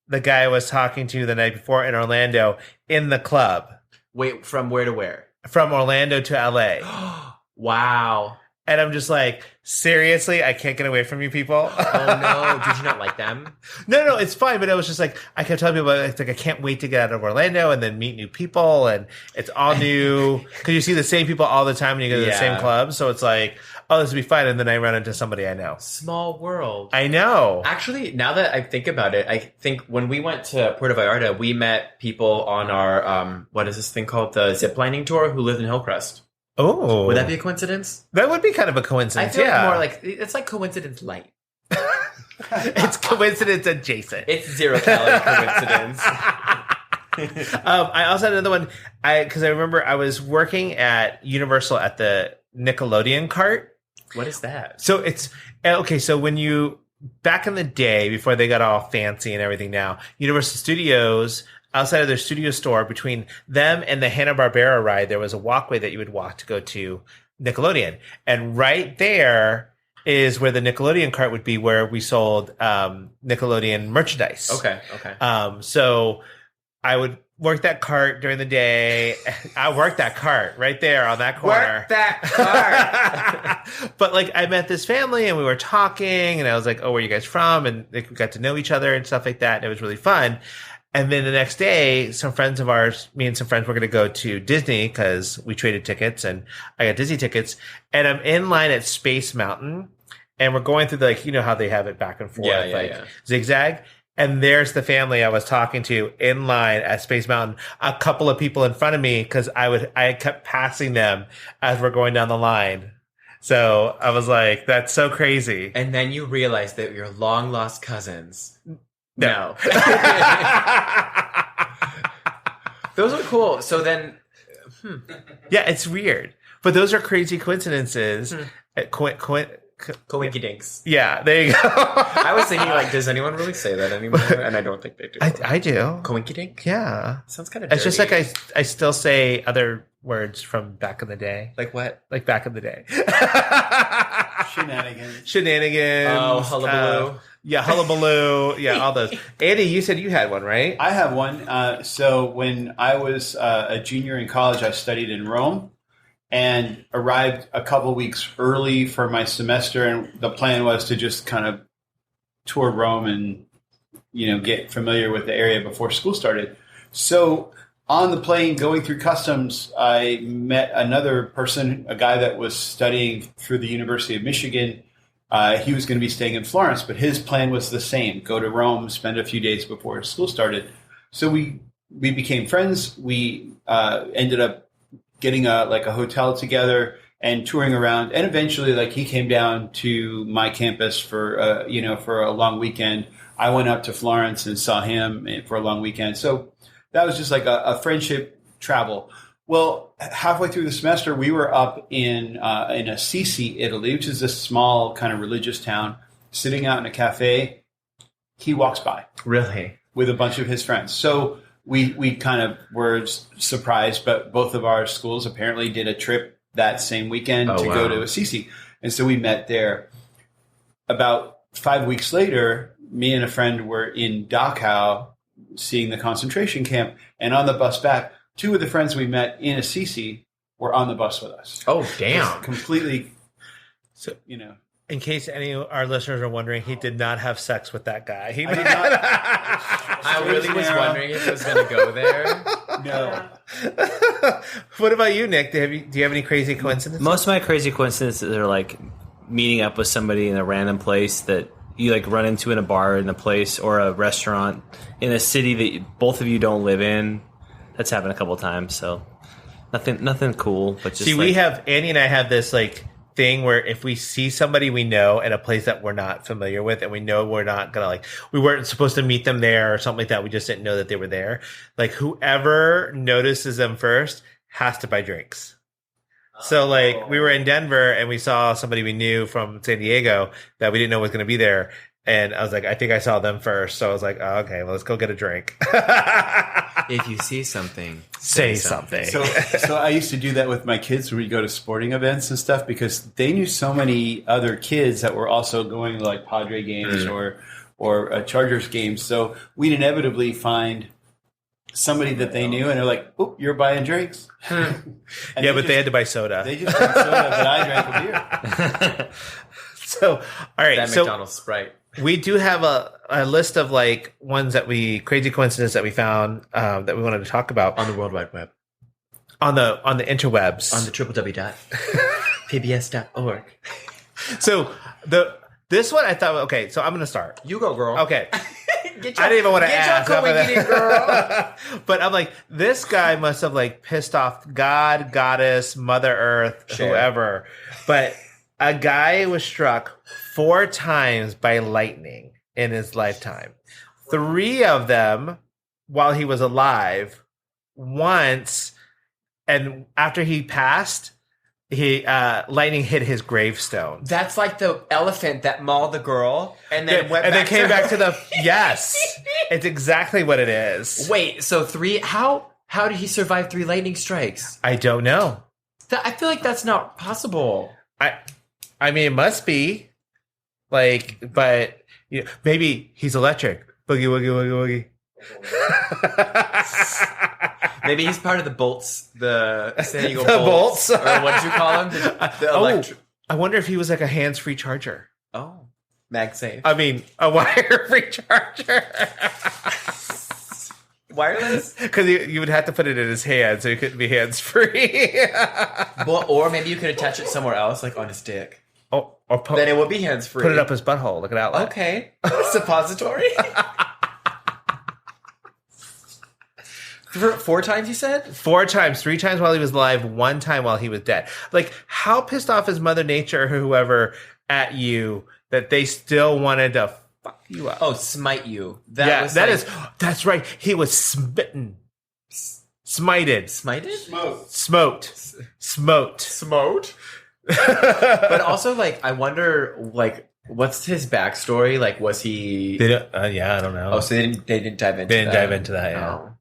the guy I was talking to the night before in Orlando in the club wait, from where to where? from Orlando to LA. Wow. And I'm just like, seriously, I can't get away from you people. Oh no, did you not like them? No, it's fine. But I was just like, I kept telling people, like, I can't wait to get out of Orlando and then meet new people. And it's all new because you see the same people all the time when you go to the Yeah. same club. So it's like, oh, this will be fun. And then I run into somebody I know. Small world. I know. Actually, now that I think about it, I think when we went to Puerto Vallarta, we met people on our what is this thing called, the ziplining tour, who lived in Hillcrest. Oh, Would that be a coincidence? that would be kind of a I coincidence. feel Yeah, more like it's like coincidence light. it's coincidence adjacent. It's 0 calorie coincidence. I also had another one. Because I remember I was working at Universal at the Nickelodeon cart. What is that? So it's okay. So when you back in the day, before they got all fancy and everything, now Universal Studios, outside of their studio store, between them and the Hanna-Barbera ride, there was a walkway that you would walk to go to Nickelodeon, and right there is where the Nickelodeon cart would be, where we sold Nickelodeon merchandise. Okay. So I would work that cart during the day. I worked that cart right there on that corner. Work that cart. But like I met this family and we were talking and I was like, oh, where are you guys from? And like, we got to know each other and stuff like that. And it was really fun. And then the next day, some friends of ours, me and some friends were going to go to Disney because we traded tickets and I got Disney tickets. And I'm in line at Space Mountain and we're going through the, like, you know how they have it back and forth, zigzag. And there's the family I was talking to in line at Space Mountain. A couple of people in front of me because I kept passing them as we're going down the line. So I was like, that's so crazy. And then you realize that you're long lost cousins. No. Those are cool. So then, Yeah, it's weird. But those are crazy coincidences. coinky dinks. Yeah, there you go. I was thinking, like, does anyone really say that anymore? And I don't think they do. I do. Coinky dink? Yeah. Sounds kind of It's just like I still say other words from back in the day. Like what? Like back in the day. Shenanigans. Oh, hullabaloo. Yeah, hullabaloo. Yeah, all those. Andy, you said you had one, right? I have one. So when I was a junior in college, I studied in Rome and arrived a couple weeks early for my semester. And the plan was to just kind of tour Rome and, get familiar with the area before school started. So on the plane going through customs, I met another person, a guy that was studying through the University of Michigan. He was going to be staying in Florence, but his plan was the same: go to Rome, spend a few days before school started. So we became friends. We ended up getting a hotel together and touring around. And eventually, he came down to my campus for a long weekend. I went up to Florence and saw him for a long weekend. So that was just like a friendship travel. Well, halfway through the semester, we were up in Assisi, Italy, which is a small kind of religious town, sitting out in a cafe. He walks by. Really? With a bunch of his friends. So we kind of were surprised, but both of our schools apparently did a trip that same weekend go to Assisi. And so we met there. About 5 weeks later, me and a friend were in Dachau seeing the concentration camp. And on the bus back, two of the friends we met in Assisi were on the bus with us. Oh, damn. Just completely, In case any of our listeners are wondering, he did not have sex with that guy. I did not. I really was wondering if it was going to go there. No. What about you, Nick? Do you have any crazy coincidences? Most of my crazy coincidences are like meeting up with somebody in a random place that you run into in a bar in a place or a restaurant in a city that both of you don't live in. That's happened a couple of times, so nothing cool. But just Andy and I have this thing where if we see somebody we know at a place that we're not familiar with, and we know we're not gonna we weren't supposed to meet them there or something like that, we just didn't know that they were there. Whoever notices them first has to buy drinks. So we were in Denver and we saw somebody we knew from San Diego that we didn't know was going to be there. And I was like, I think I saw them first. So I was like, oh, okay, well, let's go get a drink. If you see something, say something. So I used to do that with my kids when we go to sporting events and stuff, because they knew so many other kids that were also going to Padre games or Chargers games. So we'd inevitably find somebody that they knew, and they're like, "Oh, you're buying drinks." But they had to buy soda. They just drank soda, but I drank a beer. So, all right. That McDonald's Sprite. We do have a list of crazy coincidences that we found that we wanted to talk about On the World Wide Web. On the interwebs. On the www.pbs.org. So this one I thought, okay, so I'm going to start. You go, girl. Okay. I didn't even want to ask. Get it, girl. But I'm like, this guy must have pissed off God, Goddess, Mother Earth, whoever. But a guy was struck 4 times by lightning in his lifetime. 3 of them while he was alive. Once, and after he passed, lightning hit his gravestone. That's like the elephant that mauled the girl and then came back to the yes. It's exactly what it is. Wait, so 3? How did he survive 3 lightning strikes? I don't know. I feel like that's not possible. I mean, it must be but maybe he's electric. Boogie woogie woogie woogie. Maybe he's part of the bolts, the San Diego the bolts. Or what'd you call them? I wonder if he was a hands-free charger. Oh, MagSafe. I mean, a wire-free charger. Wireless? Because you would have to put it in his hand, so he couldn't be hands-free. Or maybe you could attach it somewhere else, on his dick. Or then it would be hands-free. Put it up his butthole. Look at that. Okay. Suppository? 4 times, you said? 4 times. 3 times while he was alive, 1 time while he was dead. How pissed off is Mother Nature or whoever at you that they still wanted to fuck you up? Oh, smite you. That's right. He was smitten. Smited. Smited? Smote. But also, I wonder, what's his backstory? Was he... I don't know. Oh, so they didn't dive into that. They didn't dive into that, yeah. Oh.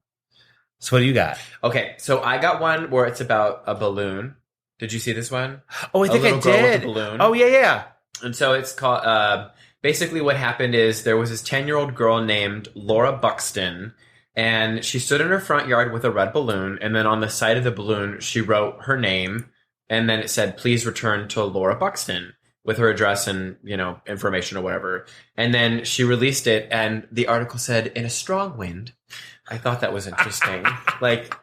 So what do you got? Okay, so I got one where it's about a balloon. Did you see this one? Oh, I think I little girl with a did. balloon. Oh, yeah. And so it's called, basically what happened is there was this 10-year-old girl named Laura Buxton, and she stood in her front yard with a red balloon, and then on the side of the balloon, she wrote her name, and then it said, please return to Laura Buxton, with her address and, information or whatever. And then she released it, and the article said, in a strong wind. I thought that was interesting.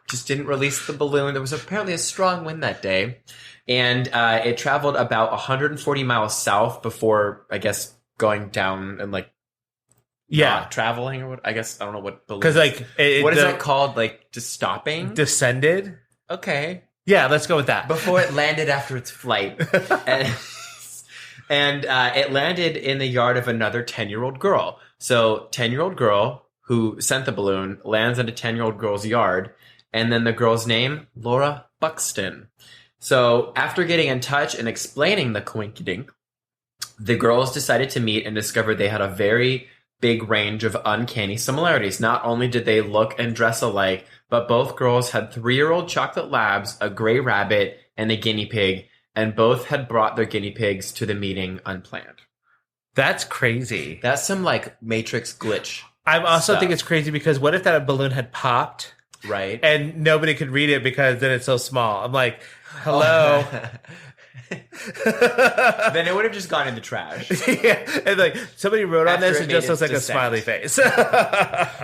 Just didn't release the balloon. There was apparently a strong wind that day. And it traveled about 140 miles south before, I guess, going down and, not traveling or what? I guess, I don't know what balloon. Because, what is that called? Just stopping? Descended? Okay. Yeah, let's go with that. Before it landed after its flight. And it landed in the yard of another 10-year-old girl. So 10-year-old girl who sent the balloon lands in a 10-year-old girl's yard. And then the girl's name, Laura Buxton. So after getting in touch and explaining the coinkydink, the girls decided to meet and discovered they had a very big range of uncanny similarities. Not only did they look and dress alike, but both girls had 3-year-old chocolate labs, a gray rabbit, and a guinea pig. And both had brought their guinea pigs to the meeting unplanned. That's crazy. That's some Matrix glitch. I also stuff. think it's crazy because what if that balloon had popped? Right. And nobody could read it because then it's so small. I'm like, hello. Then it would have just gone in the trash. Yeah. And somebody wrote on After this it and just made looks like its a smiley face.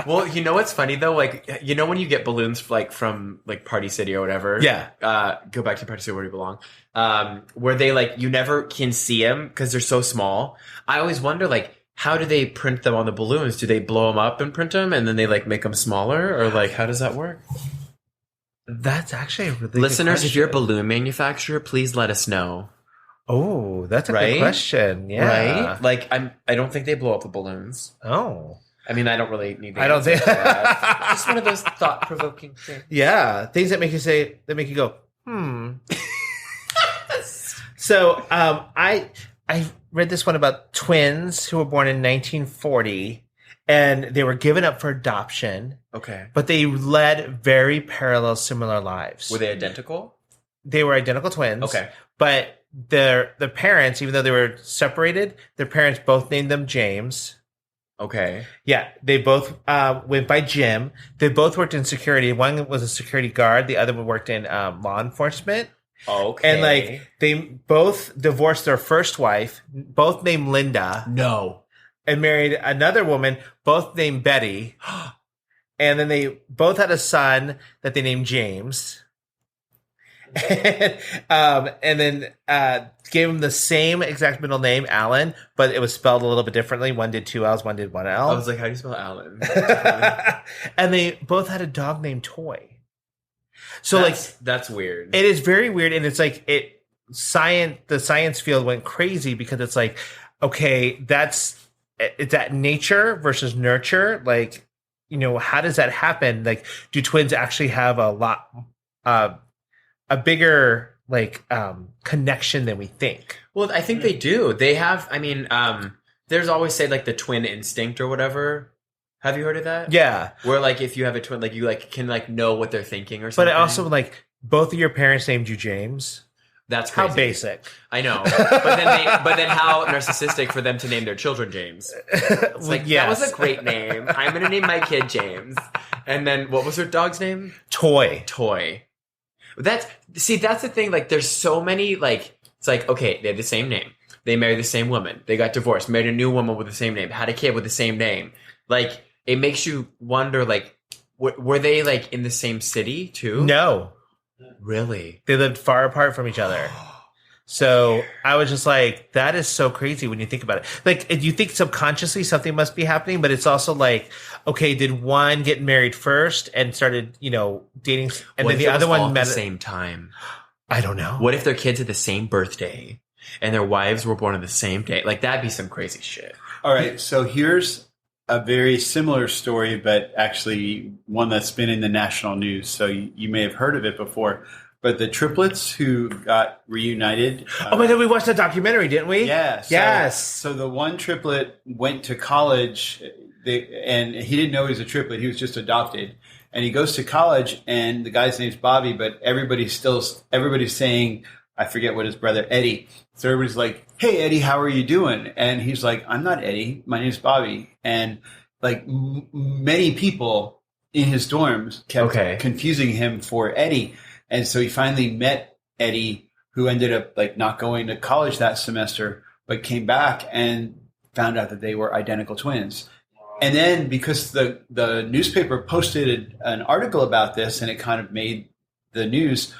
Well, you know what's funny though? When you get balloons from Party City or whatever. Yeah. Go back to Party City where you belong. Where they you never can see them because they're so small. I always wonder how do they print them on the balloons? Do they blow them up and print them and then they make them smaller, or how does that work? That's actually a really good Listeners, if you're a question. balloon manufacturer, please let us know. Oh, that's a Right? good question. Yeah. Right? I don't think they blow up the balloons. Oh. I mean, I don't really need the I don't answer think to that. Just one of those thought-provoking things. Yeah. Things that make you go, So, I read this one about twins who were born in 1940 and they were given up for adoption, Okay. but they led very parallel, similar lives. Were they identical? They were identical twins. Okay. But their parents, even though they were separated, their parents both named them James. Okay. Yeah, they both went by Jim. They both worked in security. One was a security guard. The other one worked in law enforcement. Okay. And they both divorced their first wife, both named Linda, No. and married another woman, both named Betty. And then they both had a son that they named James. And then gave him the same exact middle name, Alan, but it was spelled a little bit differently. One did 2 L's, one did 1 L. I was like, how do you spell Alan? And they both had a dog named Toy. So that's weird. it is very weird, and it's the science field went crazy because it's okay, it's that nature versus nurture. How does that happen? Do twins actually have a bigger connection than we think? Well, I think they do. They have. I mean, there's always the twin instinct or whatever. Have you heard of that? Yeah. Where if you have a twin, you can know what they're thinking or something. But also both of your parents named you James. That's crazy. How basic. I know. But then how narcissistic for them to name their children James. It's that was a great name. I'm going to name my kid James. And then what was her dog's name? Toy. That's the thing. There's so many, it's okay, they have the same name. They married the same woman. They got divorced, married a new woman with the same name, had a kid with the same name. It makes you wonder, were they, in the same city, too? No. Really? They lived far apart from each other. So I was just that is so crazy when you think about it. You think subconsciously something must be happening, but it's also okay, did one get married first and started, dating, and What then if the it was other one all at met the same time? I don't know. What if their kids had the same birthday and their wives were born on the same day? That'd be some crazy shit. All right, so here's a very similar story, but actually one that's been in the national news. So you may have heard of it before. But the triplets who got reunited. Oh my God, we watched that documentary, didn't we? Yeah. Yes. So the one triplet went to college, and he didn't know he was a triplet. He was just adopted. And he goes to college, and the guy's name's Bobby, but everybody's saying, I forget what his brother, Eddie. So everybody's like, hey, Eddie, how are you doing? And he's like, I'm not Eddie. My name's Bobby. And like many people in his dorms kept confusing him for Eddie. And so he finally met Eddie, who ended up like not going to college that semester, but came back and found out that they were identical twins. And then because the newspaper posted an article about this and it kind of made the news,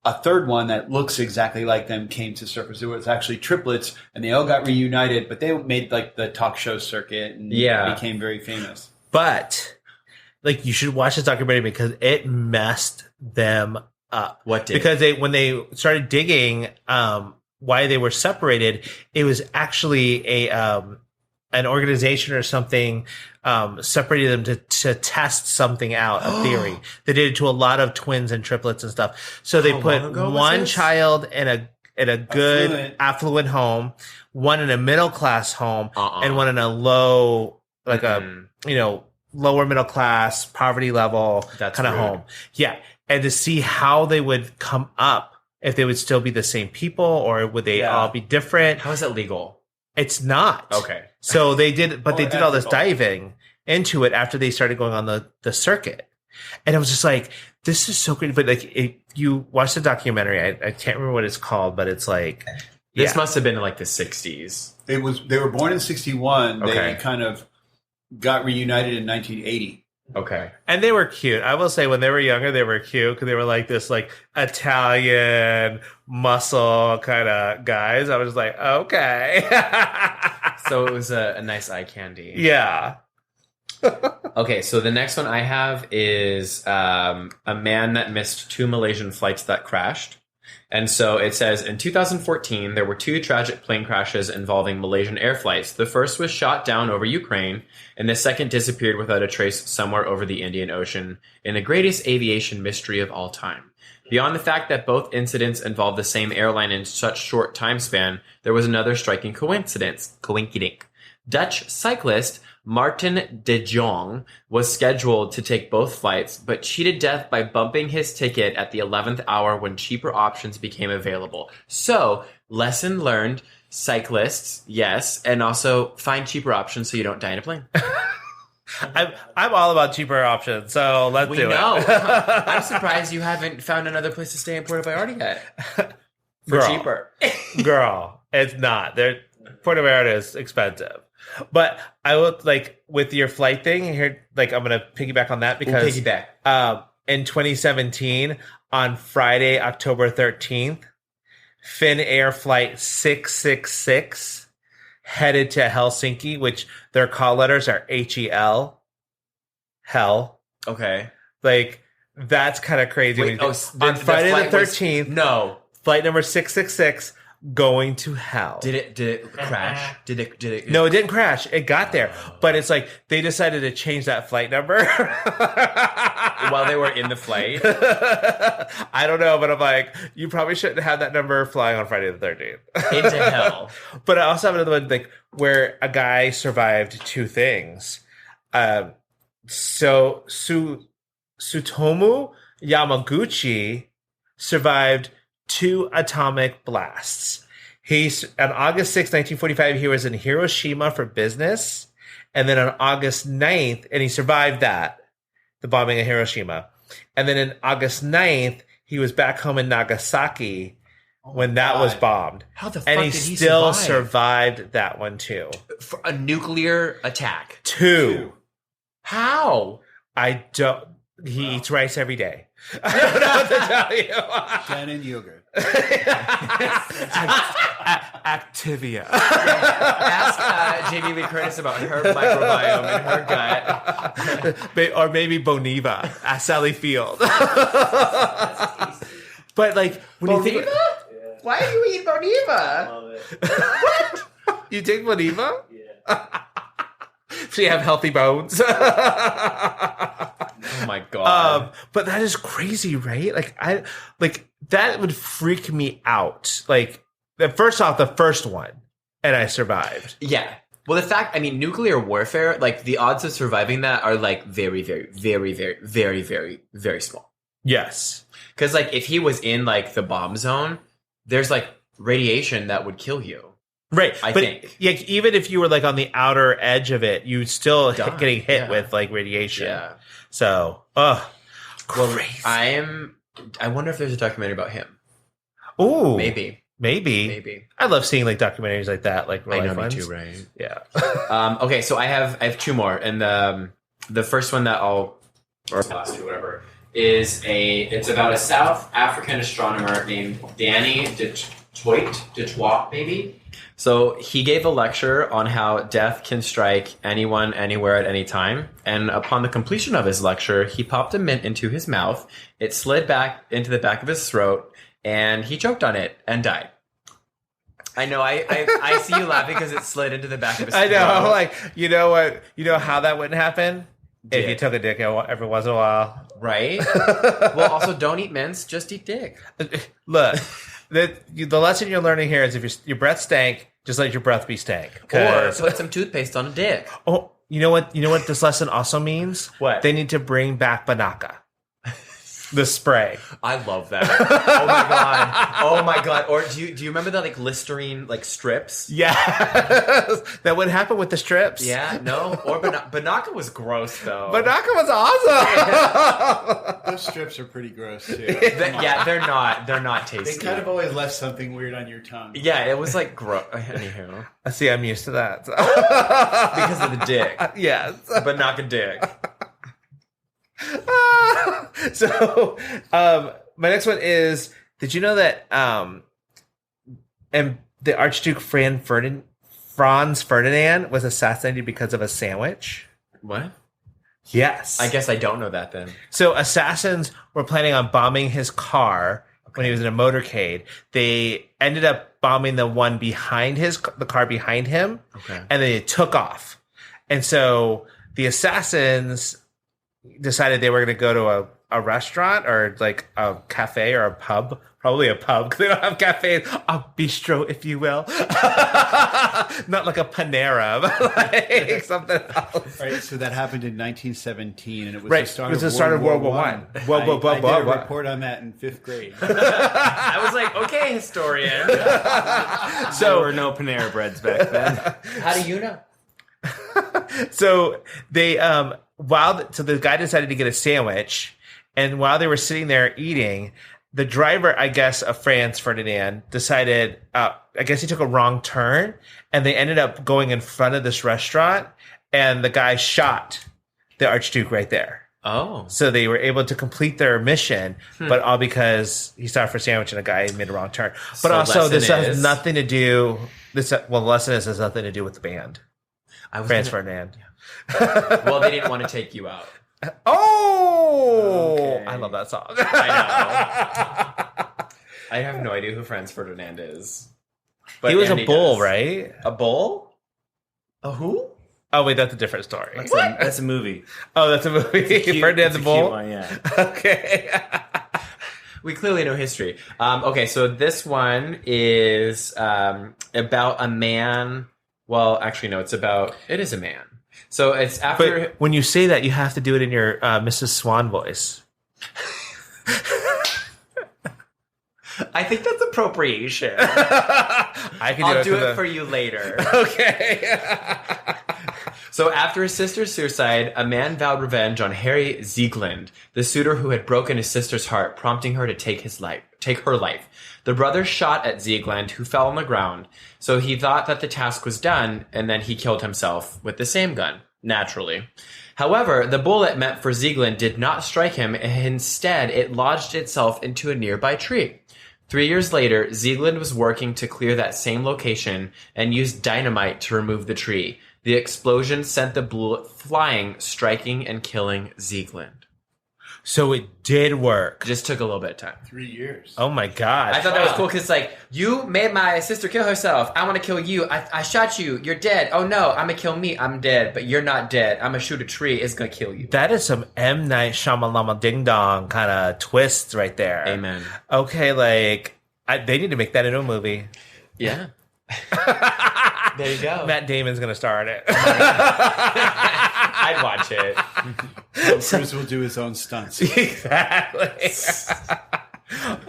a third one that looks exactly like them came to surface. It was actually triplets, and they all got reunited, but they made like the talk show circuit and became very famous. But like, you should watch this documentary because it messed them up. What did? Because when they started digging why they were separated, it was actually an organization or something separated them to test something out, a theory. They did it to a lot of twins and triplets and stuff. So they put one child in a good affluent home, one in a middle class home, and one in a low, like lower middle class, poverty level kind of home. Yeah. And to see how they would come up, if they would still be the same people or would they all be different. How is that legal? It's not. Okay. So they did, but they did all this diving into it after they started going on the circuit. And I was just like, this is so great. But like, if you watch the documentary, I can't remember what it's called, but it's like, this must have been in like the 60s. They were born in 61. Okay. They kind of got reunited in 1980. Okay. And they were cute. I will say when they were younger, they were cute because they were like this like Italian muscle kind of guys. I was like, okay. So it was a nice eye candy. Yeah. Okay, so the next one I have is a man that missed 2 Malaysian flights that crashed. And so it says, in 2014, there were 2 tragic plane crashes involving Malaysian air flights. The first was shot down over Ukraine, and the second disappeared without a trace somewhere over the Indian Ocean in the greatest aviation mystery of all time. Beyond the fact that both incidents involved the same airline in such short time span, there was another striking coincidence. Dutch cyclist Martin de Jong was scheduled to take both flights, but cheated death by bumping his ticket at the 11th hour when cheaper options became available. So, lesson learned, cyclists, yes, and also find cheaper options so you don't die in a plane. I'm all about cheaper options, so let's do it. I'm surprised you haven't found another place to stay in Puerto Vallarta yet. For cheaper. Girl, it's not. Puerto Vallarta is expensive. But I would like with your flight thing here, like I'm gonna piggyback on that because in 2017 on Friday, October 13th, Finnair flight 666 headed to Helsinki, which their call letters are HEL. Hell. Okay. Like that's kind of crazy. Wait, on Friday the 13th, flight number 666 going to hell. Did it crash? Did it? No, it didn't crash. It got there, but it's like they decided to change that flight number while they were in the flight. I don't know, but I'm like, you probably shouldn't have that number flying on Friday the 13th. Into hell. But I also have another one like where a guy survived 2 things. So Tsutomu Yamaguchi survived 2 atomic blasts. He's on August 6, 1945, he was in Hiroshima for business. And then on August 9th, and he survived that, the bombing of Hiroshima. And then in August 9th, he was back home in Nagasaki when that was bombed. How the fuck and did he he still survive? survived that one too. For a nuclear attack. 2. How? I don't. He eats rice every day. I don't know what to tell you. Shannon yogurt. Activia. Ask Jamie Lee Curtis about her microbiome and her gut. Or maybe Boniva. Ask Sally Field. But like, when you think, why do you eat Boniva? Love it. what? You take Boniva? Yeah. So you have healthy bones. Oh my god! But that is crazy, right? Like that would freak me out. Like first off, the first one, and I survived. Yeah. Well, the fact, I mean, nuclear warfare, like the odds of surviving that are like very, very, very, very, very, very, very small. Yes. Because like if he was in like the bomb zone, there's like radiation that would kill you. Right. I but think. Yeah, even if you were like on the outer edge of it, you still Die, getting hit yeah. with like radiation. Yeah. So, crazy. I wonder if there's a documentary about him. Ooh. Maybe. I love seeing like documentaries like that, like real I know, life me ones. too, right? Yeah. Okay, so I have two more, and the first one that or the last two, whatever, it's about a South African astronomer named Danny Detroit, maybe. So he gave a lecture on how death can strike anyone, anywhere, at any time. And upon the completion of his lecture, he popped a mint into his mouth. It slid back into the back of his throat, and he choked on it and died. I know. I see you laughing because it slid into the back of his throat. I know. Like, you know what? You know how that wouldn't happen? Dick. If you took a dick every once in a while. Right? Well, also, don't eat mints. Just eat dick. Look, the lesson you're learning here is if your breath stank, just let your breath be stank. Or put some toothpaste on a dick. Oh, you know what? You know what this lesson also means? What? They need to bring back Banaka, the spray. I love that. Oh my god. Oh my god. Or do you remember the like Listerine like strips? Yeah, that would happen with the strips. Yeah. No. Or Banaka was gross though. Banaka was awesome. Those strips are pretty gross too. Yeah, they're not They tasty. kind of always left something weird on your tongue. Yeah, it was like gross. Anywho, See, I'm used to that. So. because of the dick. Yes. Banaka dick. So, my next one is: did you know that and the Archduke Franz Ferdinand was assassinated because of a sandwich? What? Yes. I guess I don't know that then. So assassins were planning on bombing his car when he was in a motorcade. They ended up bombing the one behind the car behind him, Okay. and then it took off. And so the assassins decided they were going to go to a restaurant or like a cafe or a pub, probably a pub because they don't have cafes, a bistro, if you will. Not like a Panera, but like something else. Right, so that happened in 1917, and it was Right, the start it was of the start of World War One. I. Whoa, whoa, whoa, I did whoa, a whoa. report on that in 5th grade. I was like, okay, historian. There were no Panera Breads back then. How do you know? So they so the guy decided to get a sandwich, and while they were sitting there eating, the driver, I guess, of Franz Ferdinand decided, I guess he took a wrong turn, and they ended up going in front of this restaurant, and the guy shot the Archduke right there. Oh. So they were able to complete their mission, but all because he stopped for a sandwich and a guy made a wrong turn. But So also, this lesson has is- nothing to do. The lesson is has nothing to do with the band, I was Franz gonna- Ferdinand. Well, they didn't want to take you out. Oh, Okay. I love that song. I know. I have no idea who Franz Ferdinand is. But He was Andy a bull, does. right? A bull? A who? Oh wait, that's a different story. That's a movie. Oh, that's a movie. Ferdinand the It's a cute Bull. one, yeah. Okay. We clearly know history. Okay, so this one is about a man. Well, actually, no, it is a man. So it's after. But when you say that, you have to do it in your Mrs. Swan voice. I think that's appropriation. I can I'll do to it for you later. Okay. So after his sister's suicide, a man vowed revenge on Harry Ziegland, the suitor who had broken his sister's heart, prompting her to take her life. The brother shot at Ziegland, who fell on the ground. So he thought that the task was done, and then he killed himself with the same gun, naturally. However, the bullet meant for Ziegland did not strike him, and instead it lodged itself into a nearby tree. 3 years later, Ziegland was working to clear that same location and used dynamite to remove the tree. The explosion sent the bullet flying, striking and killing Ziegland. So it did work. Just took a little bit of time. 3 years. Oh my god. I thought that was cool because, like, you made my sister kill herself. I want to kill you. I shot you. You're dead. Oh no, I'm going to kill me. I'm dead. But you're not dead. I'm going to shoot a tree. It's going to kill you. That is some M. Night Shyamalan Ding Dong kind of twists right there. Amen. Okay, like, they need to make that into a movie. Yeah. There you go. Matt Damon's going to star in it. I'd watch it. Tom Cruise will do his own stunts. Exactly.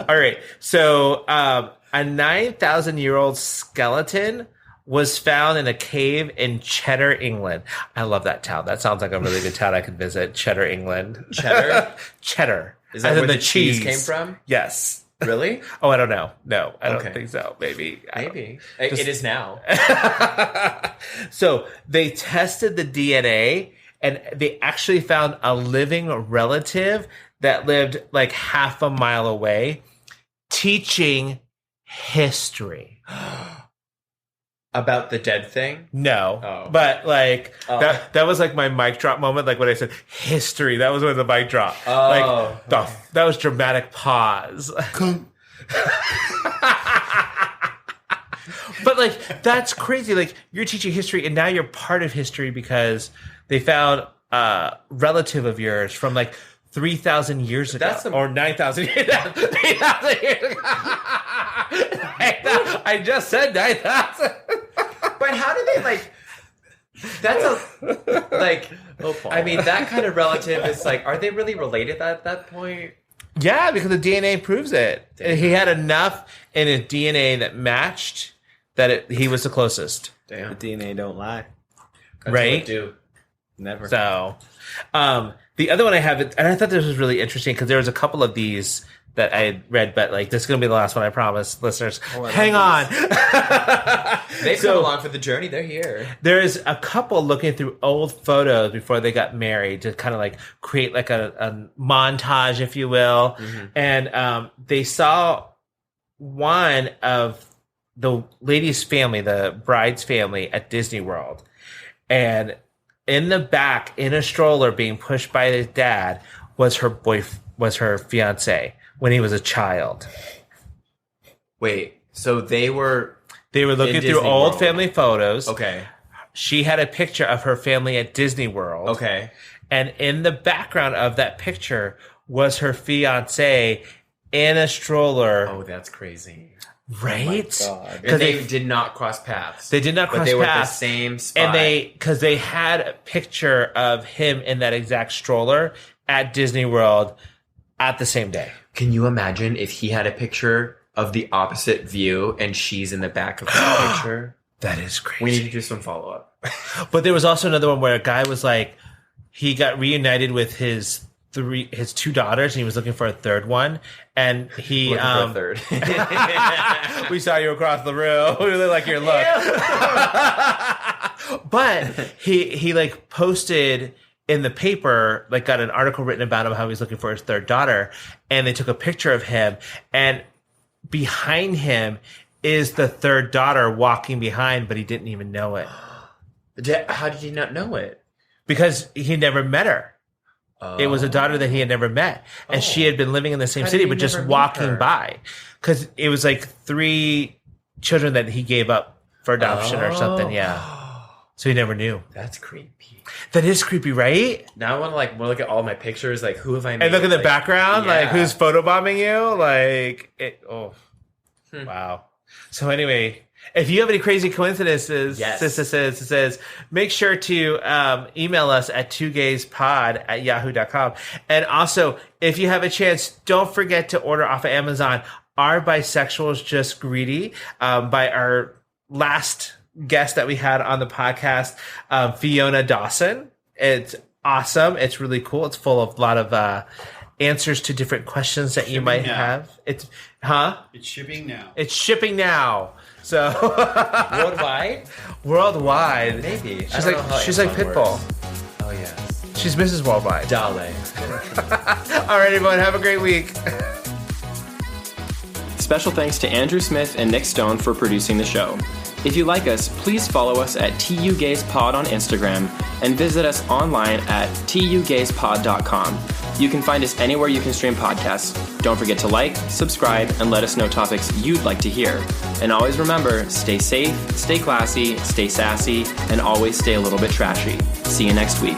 All right. So a 9,000-year-old skeleton was found in a cave in Cheddar, England. I love that town. That sounds like a really good town I could visit. Cheddar, England. Cheddar? Cheddar. Is that As in where the cheese came from? Yes. Really? Oh, I don't know. No, I don't Okay. think so. Maybe. Maybe. It is now. So they tested the DNA and they actually found a living relative that lived like half a mile away teaching history. About the dead thing? No. Oh. But like Oh. that was like my mic drop moment. Like when I said history, that was when the mic drop. Oh. Like that was dramatic pause. But like that's crazy. Like you're teaching history and now you're part of history because they found a relative of yours from like 3,000 years ago. Or 9,000 years ago. 3,000 years ago. I just said 9,000. But how do they like? That's a like. I mean, that kind of relative is like. Are they really related at that point? Yeah, because the DNA proves it. Damn. He had enough in his DNA that matched that he was the closest. Damn. The DNA don't lie. That's Right? what it do. Never. So, the other one I have, and I thought this was really interesting because there was a couple of these that I had read, but like this is going to be the last one, I promise, listeners. Hang on. They've come along for the journey. They're here. There's a couple looking through old photos before they got married to kind of like create like a montage, if you will. Mm-hmm. And they saw one of the lady's family, the bride's family at Disney World. And in the back, in a stroller being pushed by his dad, was her fiance when he was a child. Wait, so they were looking through Disney old World. family photos. Okay. She had a picture of her family at Disney World. Okay. And in the background of that picture was her fiance in a stroller. Oh, that's crazy. Right? God. And they did not cross paths. They did not cross But they were at the paths. same spot. And because they had a picture of him in that exact stroller at Disney World at the same day. Can you imagine if he had a picture of the opposite view and she's in the back of the picture? That is crazy. We need to do some follow up. But there was also another one where a guy was like, he got reunited with his two daughters and he was looking for a third one. And he, Looking for a third. we saw you across the room. We really like your look. But he like posted in the paper, like got an article written about him, how he's looking for his third daughter. And they took a picture of him and behind him is the third daughter walking behind, but he didn't even know it. How did he not know it? Because he never met her. It was a daughter that he had never met. And Oh. she had been living in the same How city, did he but just never meet walking her? by. Because it was like 3 children that he gave up for adoption or something. Yeah. So he never knew. That's creepy. That is creepy, right? Now I want to like look at all my pictures. Like, who have I made? And look at the like, background, like yeah. who's photobombing you? Like, Hmm. wow. So anyway, if you have any crazy coincidences, Yes. make sure to email us at tugayspod@yahoo.com. And also, if you have a chance, don't forget to order off of Amazon. Are Bisexuals Just Greedy? By our last guest that we had on the podcast, Fiona Dawson. It's awesome. It's really cool. It's full of a lot of answers to different questions that you Shipping might now. have. It's shipping now. It's shipping now. So Worldwide? worldwide. Maybe. She's like Pitbull. Oh yes. She's Mrs. Worldwide. Dale. All right, everyone. Have a great week. Special thanks to Andrew Smith and Nick Stone for producing the show. If you like us, please follow us at tugayspod on Instagram and visit us online at tugayspod.com. You can find us anywhere you can stream podcasts. Don't forget to like, subscribe, and let us know topics you'd like to hear. And always remember, stay safe, stay classy, stay sassy, and always stay a little bit trashy. See you next week.